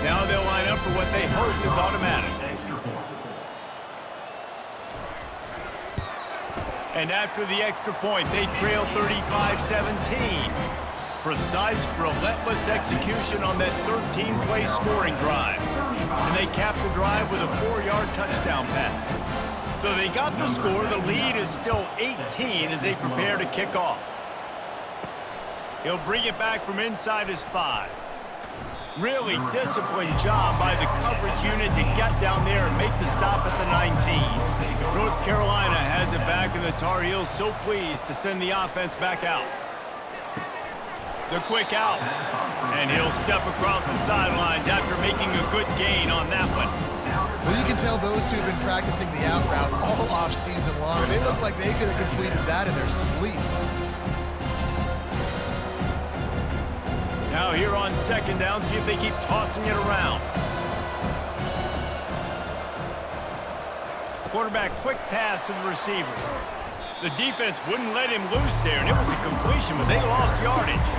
Now they'll line up for what they hope is automatic. And after the extra point, they trail 35-17. Precise, relentless execution on that 13-play scoring drive. And they cap the drive with a 4-yard touchdown pass. So they got the score. The lead is still 18 as they prepare to kick off. He'll bring it back from inside his 5. Really disciplined job by the coverage unit to get down there and make the stop at the 19. North Carolina has it back, and the Tar Heels so pleased to send the offense back out. The quick out, and he'll step across the sidelines after making a good gain on that one. Well, you can tell those two have been practicing the out route all off season long. They look like they could have completed that in their sleep. Now here on second down, see if they keep tossing it around. Quarterback quick pass to the receiver. The defense wouldn't let him loose there, and it was a completion, but they lost yardage.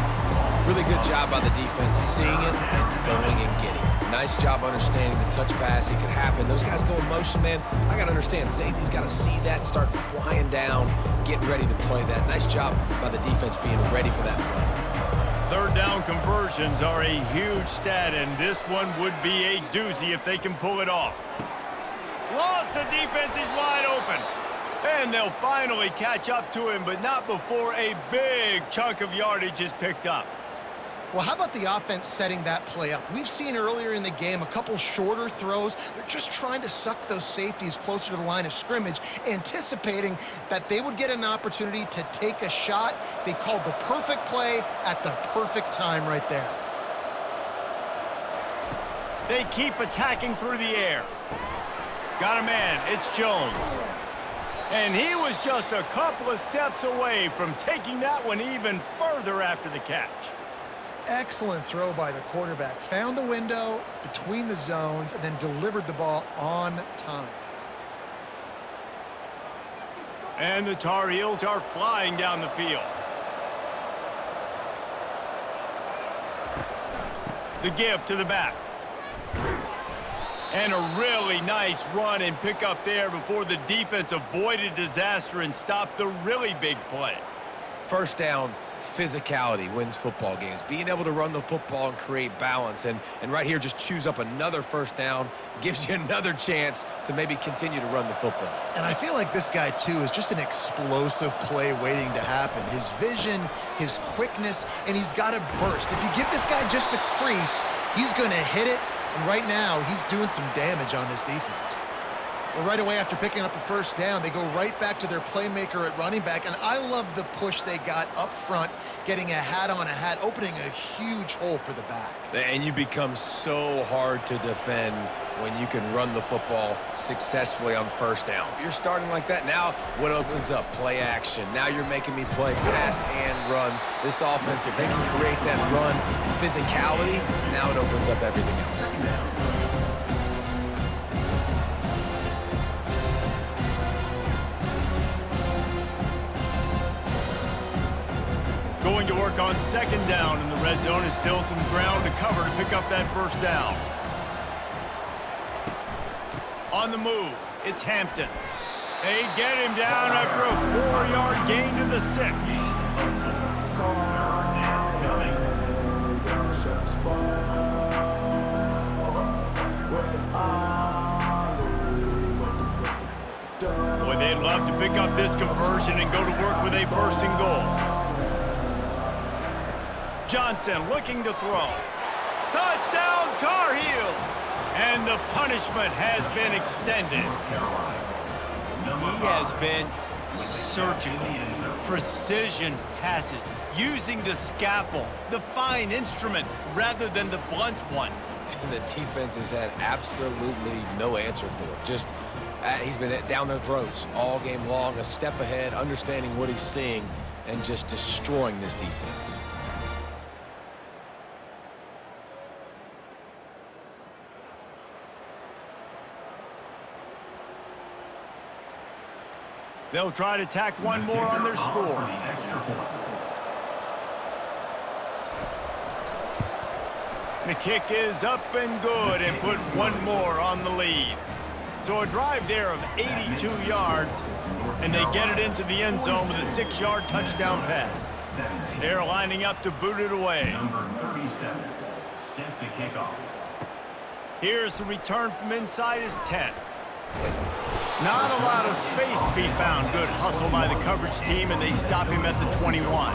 Really good job by the defense, seeing it and going and getting it. Nice job understanding the touch pass. It could happen. Those guys go in motion, man. I got to understand, safety's got to see that, start flying down, get ready to play that. Nice job by the defense being ready for that play. Third down conversions are a huge stat, and this one would be a doozy if they can pull it off. Lost, the defense is wide open. And they'll finally catch up to him, but not before a big chunk of yardage is picked up. Well, how about the offense setting that play up? We've seen earlier in the game a couple shorter throws. They're just trying to suck those safeties closer to the line of scrimmage, anticipating that they would get an opportunity to take a shot. They called the perfect play at the perfect time right there. They keep attacking through the air. Got a man, it's Jones. And he was just a couple of steps away from taking that one even further after the catch. Excellent throw by the quarterback. Found the window between the zones and then delivered the ball on time. And the Tar Heels are flying down the field. The give to the back. And a really nice run and pick up there before the defense avoided disaster and stopped the really big play. First down, physicality wins football games. Being able to run the football and create balance. And right here, just choose up another first down, gives you another chance to maybe continue to run the football. And I feel like this guy, too, is just an explosive play waiting to happen. His vision, his quickness, and he's got a burst. If you give this guy just a crease, he's going to hit it. And right now, he's doing some damage on this defense. Well, right away after picking up a first down, they go right back to their playmaker at running back. And I love the push they got up front, getting a hat on a hat, opening a huge hole for the back. And you become so hard to defend when you can run the football successfully on first down. If you're starting like that, now what opens up? Play action. Now you're making me play pass and run. This offense, if they can create that run physicality, now it opens up everything else. Going to work on second down in the red zone is still some ground to cover to pick up that first down. On the move, it's Hampton. They get him down after a 4-yard gain to the 6. Boy, they'd love to pick up this conversion and go to work with a first and goal. Johnson looking to throw. Touchdown, Tar Heels! And the punishment has been extended. He has been surgical, precision passes, using the scalpel, the fine instrument, rather than the blunt one. And the defense has had absolutely no answer for it. Just, he's been down their throats all game long, a step ahead, understanding what he's seeing, and just destroying this defense. They'll try to tack one more on their score. The kick is up and good and put one more on the lead. So a drive there of 82 yards, and they get it into the end zone with a 6-yard touchdown pass. They're lining up to boot it away. Number 37, set to kick off. Here's the return from inside his 10. Not a lot of space to be found. Good hustle by the coverage team, and they stop him at the 21.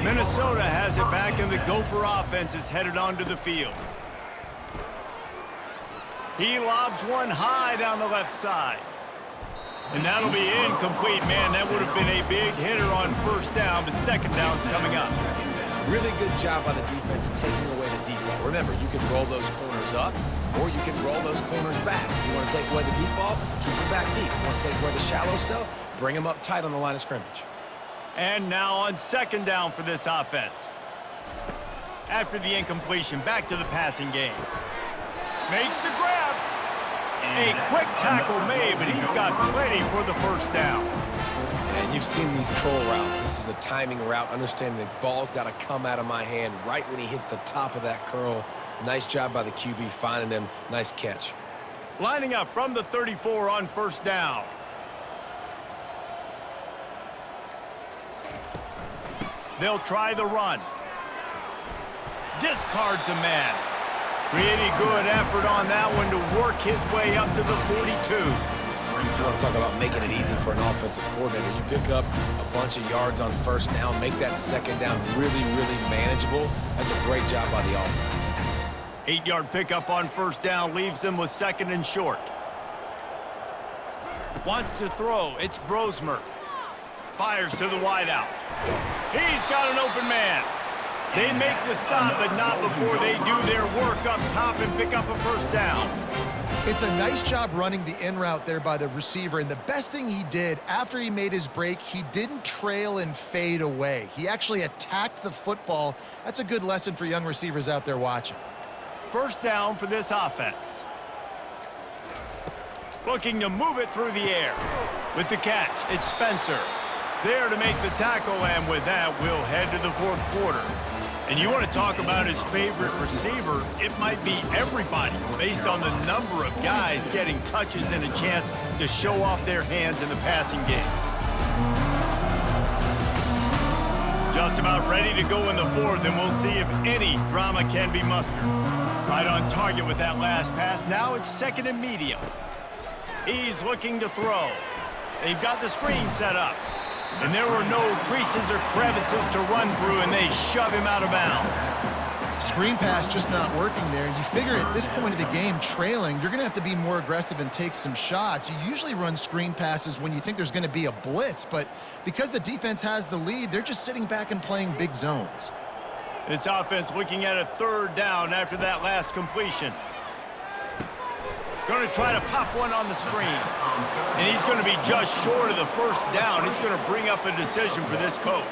Minnesota has it back, and the Gopher offense is headed onto the field. He lobs one high down the left side. And that'll be incomplete. Man, that would have been a big hitter on first down, but second down's coming up. Really good job by the defense taking away the deep ball. Remember, you can roll those corners up, or you can roll those corners back. If you want to take away the deep ball, keep it back deep. You want to take away the shallow stuff, bring them up tight on the line of scrimmage. And now on second down for this offense. After the incompletion, back to the passing game. Makes the grab. A quick tackle made, but he's got plenty for the first down. And you've seen these curl routes. This is a timing route. Understanding the ball's got to come out of my hand right when he hits the top of that curl. Nice job by the QB finding him. Nice catch. Lining up from the 34 on first down. They'll try the run. Discards a man. Pretty good effort on that one to work his way up to the 42. You want to talk about making it easy for an offensive coordinator. You pick up a bunch of yards on first down, make that second down really, really manageable. That's a great job by the offense. 8-yard pickup on first down leaves them with second and short. Wants to throw. It's Brosmer. Fires to the wideout. He's got an open man. They make the stop, but not before they do their work up top and pick up a first down. It's a nice job running the in route there by the receiver, and the best thing he did after he made his break, he didn't trail and fade away. He actually attacked the football. That's a good lesson for young receivers out there watching. First down for this offense. Looking to move it through the air. With the catch, it's Spencer. There to make the tackle, and with that, we'll head to the fourth quarter. And you want to talk about his favorite receiver, it might be everybody, based on the number of guys getting touches and a chance to show off their hands in the passing game. Just about ready to go in the fourth, and we'll see if any drama can be mustered. Right on target with that last pass. Now it's second and medium. He's looking to throw. They've got the screen set up. And there were no creases or crevices to run through, and they shove him out of bounds. Screen pass just not working there. You figure at this point of the game, trailing, you're going to have to be more aggressive and take some shots. You usually run screen passes when you think there's going to be a blitz, but because the defense has the lead, they're just sitting back and playing big zones. This offense looking at a third down after that last completion. Going to try to pop one on the screen. And he's going to be just short of the first down. It's going to bring up a decision for this coach.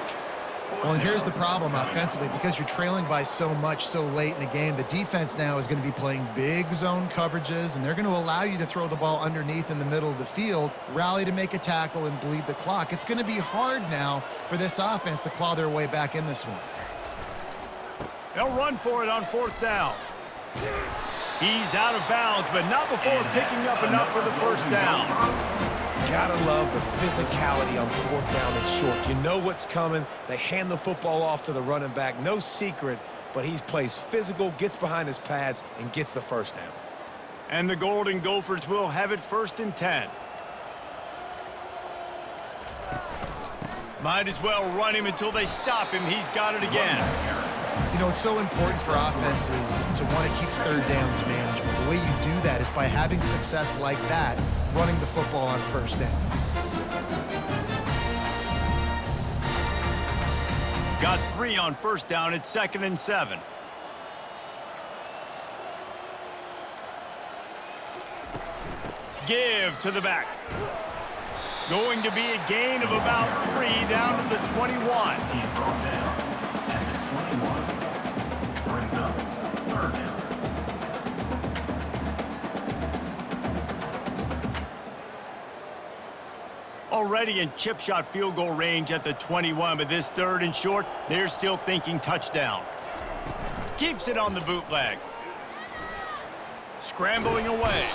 Well, and here's the problem offensively. Because you're trailing by so much so late in the game, the defense now is going to be playing big zone coverages, and they're going to allow you to throw the ball underneath in the middle of the field, rally to make a tackle, and bleed the clock. It's going to be hard now for this offense to claw their way back in this one. They'll run for it on fourth down. He's out of bounds, but not before picking up enough for the first down. Gotta love the physicality on fourth down and short. You know what's coming. They hand the football off to the running back. No secret, but he plays physical, gets behind his pads, and gets the first down. And the Golden Gophers will have it first and 10. Might as well run him until they stop him. He's got it again. You know, it's so important for offenses to want to keep third downs manageable. The way you do that is by having success like that, running the football on first down. Got 3 on first down. It's second and 7. Give to the back. Going to be a gain of about 3 down to the 21. Already in chip shot field goal range at the 21, but this third and short, they're still thinking touchdown. Keeps it on the bootleg. Scrambling away.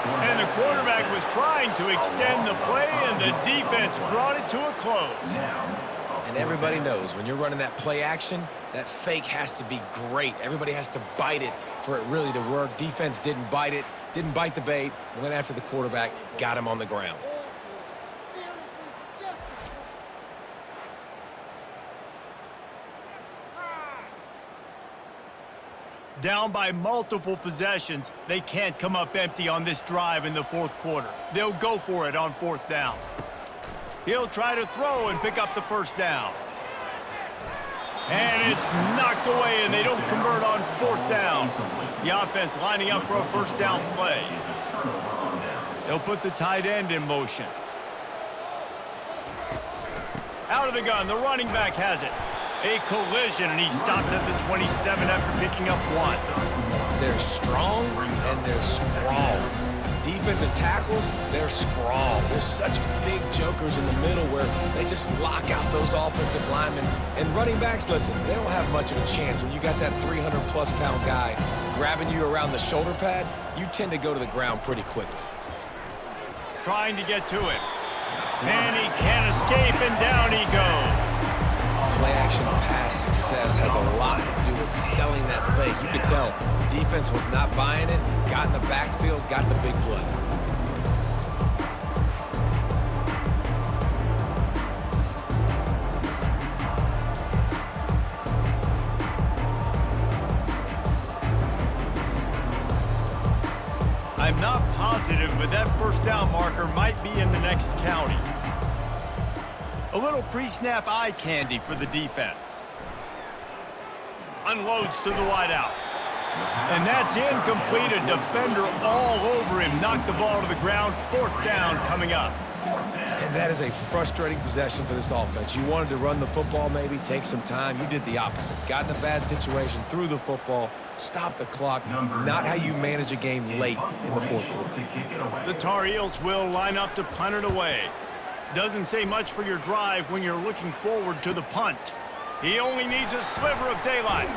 And the quarterback was trying to extend the play, and the defense brought it to a close. And everybody knows when you're running that play action, that fake has to be great. Everybody has to bite it for it really to work. Defense didn't bite it. Didn't bite the bait, went after the quarterback, got him on the ground. Down by multiple possessions, they can't come up empty on this drive in the fourth quarter. They'll go for it on fourth down. He'll try to throw and pick up the first down. And it's knocked away, and they don't convert on fourth down. The offense lining up for a first down play. They'll put the tight end in motion. Out of the gun, the running back has it. A collision, and he stopped at the 27 after picking up 1. They're strong, and they're strong. Defensive tackles, they're strong. There's such big jokers in the middle where they just lock out those offensive linemen. And running backs, listen, they don't have much of a chance. When you got that 300-plus pound guy grabbing you around the shoulder pad, you tend to go to the ground pretty quickly. Trying to get to it. And he can't escape, and down he goes. Play-action pass success has a lot to do with selling that fake. You could tell defense was not buying it, got in the backfield, got the big play. I'm not positive, but that first down marker might be in the next county. A little pre-snap eye candy for the defense. Unloads to the wideout. And that's incomplete. A defender all over him. Knocked the ball to the ground. Fourth down coming up. And that is a frustrating possession for this offense. You wanted to run the football, maybe take some time. You did the opposite. Got in a bad situation, threw the football, stopped the clock. Not how you manage a game late in the fourth quarter. The Tarheels will line up to punt it away. Doesn't say much for your drive when you're looking forward to the punt. He only needs a sliver of daylight.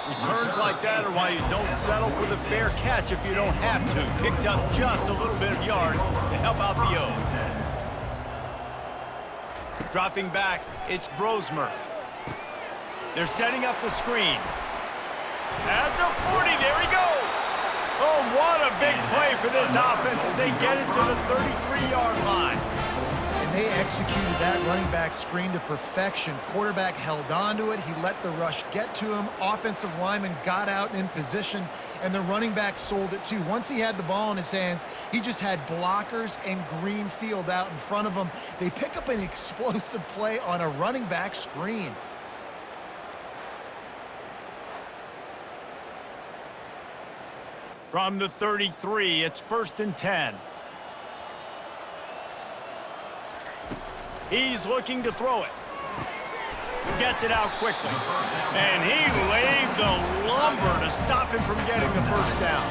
Returns like that are why you don't settle for the fair catch if you don't have to. Picks up just a little bit of yards to help out the O's. Dropping back, it's Brosmer. They're setting up the screen. At the 40, there he goes. Oh, what a big play for this offense as they get it to the 33-yard line. They executed that running back screen to perfection. Quarterback held on to it. He let the rush get to him. Offensive lineman got out and in position, and the running back sold it too. Once he had the ball in his hands, he just had blockers and green field out in front of him. They pick up an explosive play on a running back screen. From the 33, it's 1st and 10. He's looking to throw it. Gets it out quickly. And he laid the lumber to stop him from getting the first down.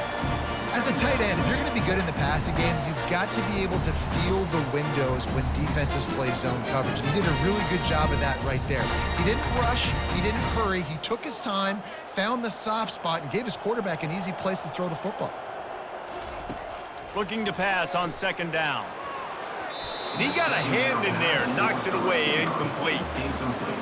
As a tight end, if you're going to be good in the passing game, you've got to be able to feel the windows when defenses play zone coverage. And he did a really good job of that right there. He didn't rush. He didn't hurry. He took his time, found the soft spot, and gave his quarterback an easy place to throw the football. Looking to pass on 2nd down. And he got a hand in there, knocks it away, incomplete.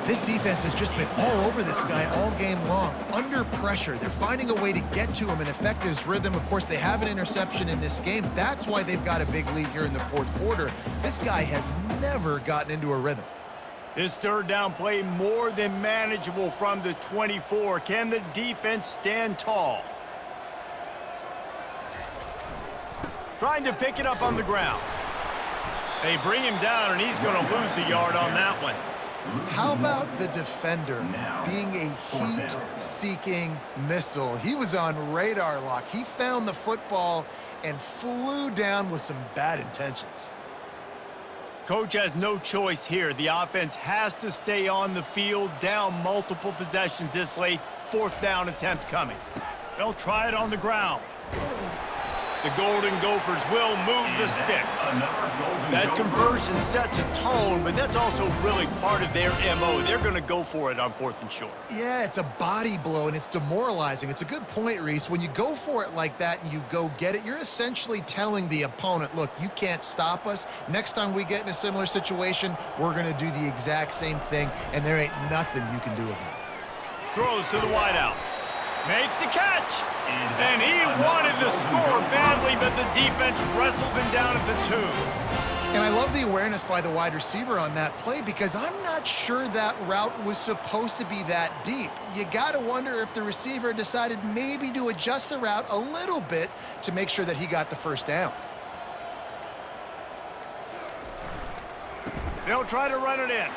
This defense has just been all over this guy all game long. Under pressure, they're finding a way to get to him and affect his rhythm. Of course, they have an interception in this game. That's why they've got a big lead here in the fourth quarter. This guy has never gotten into a rhythm. This 3rd down play more than manageable from the 24. Can the defense stand tall? Trying to pick it up on the ground. They bring him down, and he's going to lose a yard on that one. How about the defender being a heat-seeking missile? He was on radar lock. He found the football and flew down with some bad intentions. Coach has no choice here. The offense has to stay on the field, down multiple possessions this late. 4th down attempt coming. They'll try it on the ground. The Golden Gophers will move the sticks. That conversion sets a tone, but that's also really part of their MO. They're going to go for it on 4th and short. Yeah, it's a body blow, and it's demoralizing. It's a good point, Reese. When you go for it like that and you go get it, you're essentially telling the opponent, look, you can't stop us. Next time we get in a similar situation, we're going to do the exact same thing, and there ain't nothing you can do about it. Throws to the wideout. Makes the catch. And he wanted the score badly, but the defense wrestles him down at the 2. And I love the awareness by the wide receiver on that play because I'm not sure that route was supposed to be that deep. You got to wonder if the receiver decided maybe to adjust the route a little bit to make sure that he got the first down. They'll try to run it in.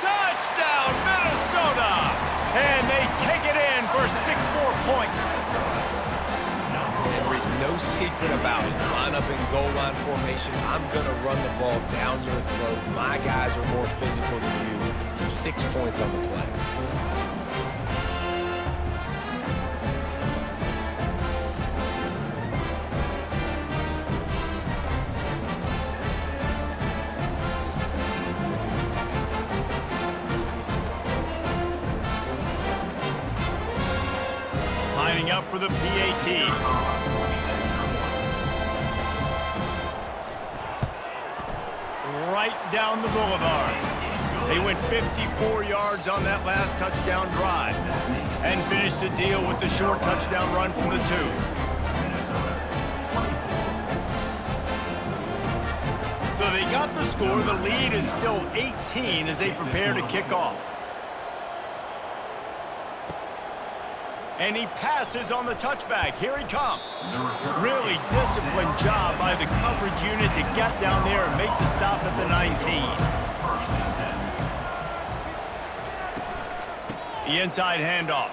Touchdown, Minnesota! And they take it in for 6 more points. There is no secret about it. Line up in goal line formation. I'm going to run the ball down your throat. My guys are more physical than you. 6 points on the play. Lining up for the PAT. Right down the boulevard. They went 54 yards on that last touchdown drive and finished the deal with the short touchdown run from the 2. So they got the score. The lead is still 18 as they prepare to kick off. And he passes on the touchback. Here he comes. Really disciplined job by the coverage unit to get down there and make the stop at the 19. The inside handoff.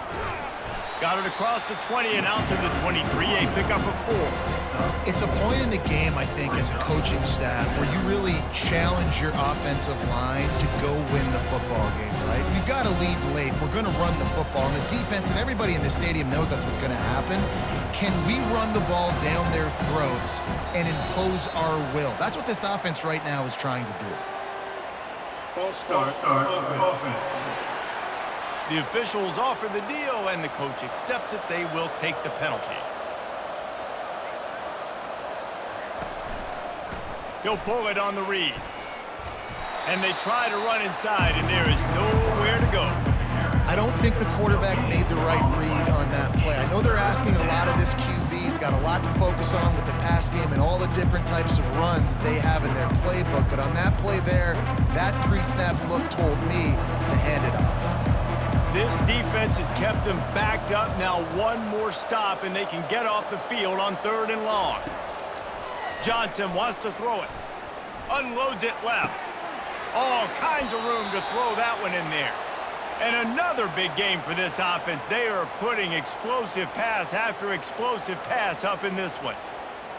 Got it across the 20 and out to the 23. A pickup of 4. It's a point in the game, I think, as a coaching staff where you really challenge your offensive line to go win the football game, right? We've got to lead late. We're going to run the football. And the defense and everybody in the stadium knows that's what's going to happen. Can we run the ball down their throats and impose our will? That's what this offense right now is trying to do. False start offense. The officials offer the deal, and the coach accepts it. They will take the penalty. He'll pull it on the read. And they try to run inside, and there is nowhere to go. I don't think the quarterback made the right read on that play. I know they're asking a lot of this QB. He's got a lot to focus on with the pass game and all the different types of runs that they have in their playbook. But on that play there, that pre-snap look told me to hand it off. This defense has kept them backed up. Now one more stop, and they can get off the field on 3rd and long. Johnson wants to throw it. Unloads it left. All kinds of room to throw that one in there. And another big game for this offense. They are putting explosive pass after explosive pass up in this one.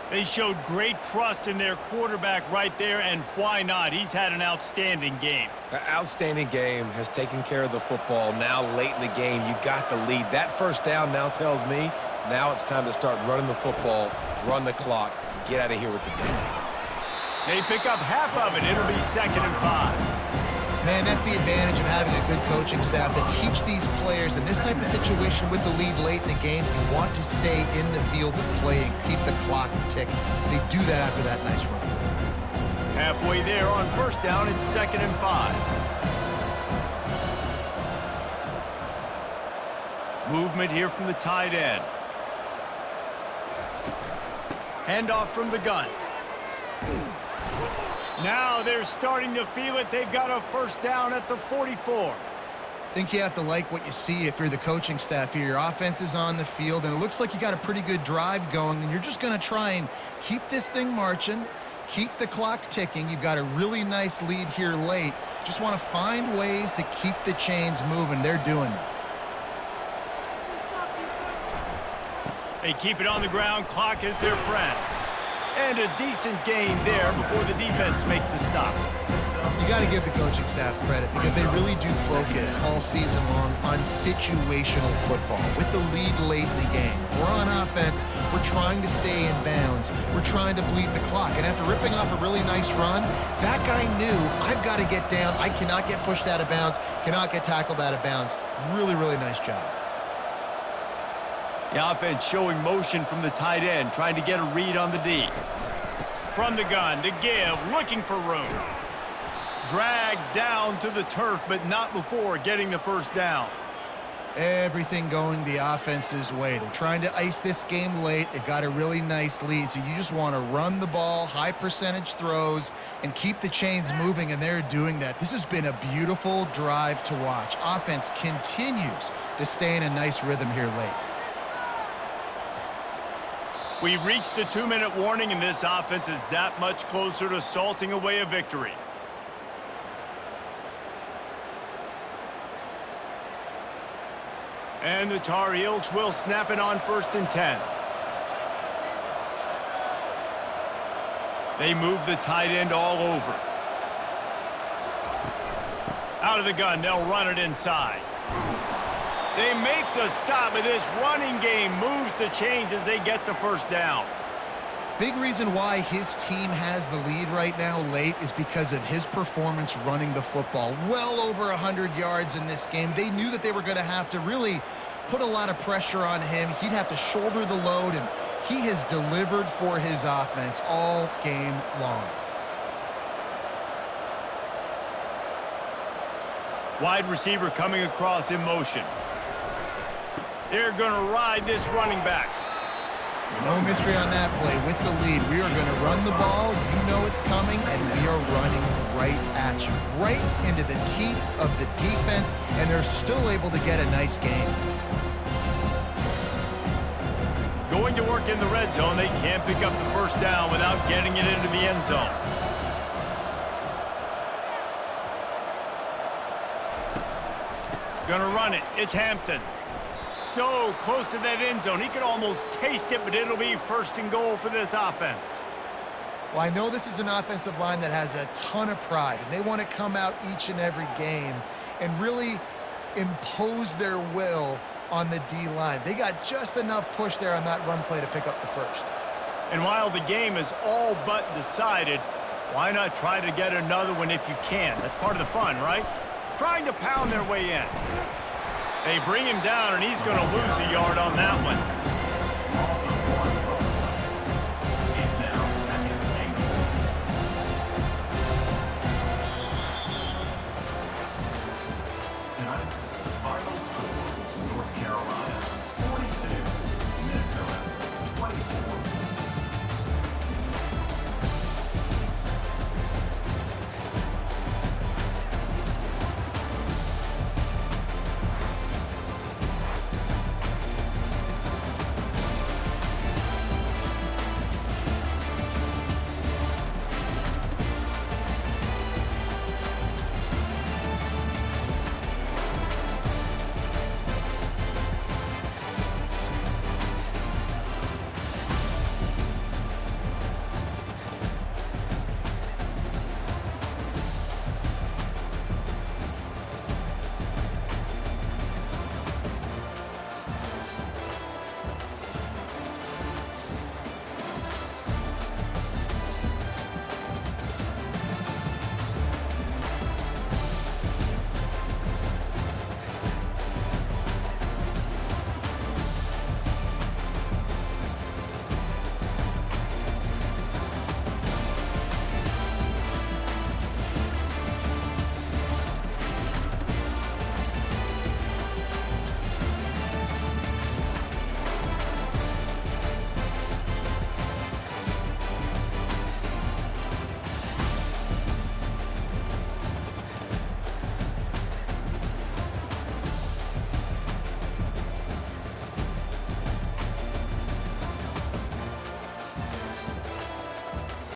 They showed great trust in their quarterback right there, and why not? He's had an outstanding game. An outstanding game, has taken care of the football. Now late in the game, you got the lead. That first down now tells me now it's time to start running the football, run the clock, get out of here with the game. They pick up half of it. It'll be 2nd and 5. Man, that's the advantage of having a good coaching staff to teach these players in this type of situation with the lead late in the game. You want to stay in the field of play and keep the clock ticking. They do that after that nice run. Halfway there on 1st down, it's 2nd and 5. Movement here from the tight end. Handoff from the gun. Now they're starting to feel it. They've got a 1st down at the 44. I think you have to like what you see if you're the coaching staff here. Your offense is on the field, and it looks like you got a pretty good drive going, and you're just going to try and keep this thing marching, keep the clock ticking. You've got a really nice lead here late. Just want to find ways to keep the chains moving. They're doing that. They keep it on the ground. Clock is their friend. And a decent gain there before the defense makes the stop. You got to give the coaching staff credit because they really do focus all season long on situational football with the lead late in the game. If we're on offense, we're trying to stay in bounds. We're trying to bleed the clock. And after ripping off a really nice run, that guy knew, I've got to get down. I cannot get pushed out of bounds, cannot get tackled out of bounds. Really, really nice job. The offense showing motion from the tight end, trying to get a read on the D. From the gun to give, looking for room. Dragged down to the turf, but not before getting the 1st down. Everything going the offense's way. They're trying to ice this game late. They've got a really nice lead, so you just want to run the ball, high percentage throws, and keep the chains moving, and they're doing that. This has been a beautiful drive to watch. Offense continues to stay in a nice rhythm here late. We've reached the 2-minute warning, and this offense is that much closer to salting away a victory. And the Tar Heels will snap it on 1st and 10. They move the tight end all over. Out of the gun, they'll run it inside. They make the stop, but this running game moves the chains as they get the first down. Big reason why his team has the lead right now late is because of his performance running the football. Well over 100 yards in this game. They knew that they were going to have to really put a lot of pressure on him. He'd have to shoulder the load, and he has delivered for his offense all game long. Wide receiver coming across in motion. They're going to ride this running back. No mystery on that play. With the lead, we are going to run the ball. You know it's coming, and we are running right at you, right into the teeth of the defense, and they're still able to get a nice game. Going to work in the red zone, they can't pick up the first down without getting it into the end zone. Gonna run it. It's Hampton. So close to that end zone. He could almost taste it, but it'll be 1st and goal for this offense. Well, I know this is an offensive line that has a ton of pride, and they want to come out each and every game and really impose their will on the D-line. They got just enough push there on that run play to pick up the first. And while the game is all but decided, why not try to get another one if you can? That's part of the fun, right? Trying to pound their way in. They bring him down, and he's going to lose a yard on that one.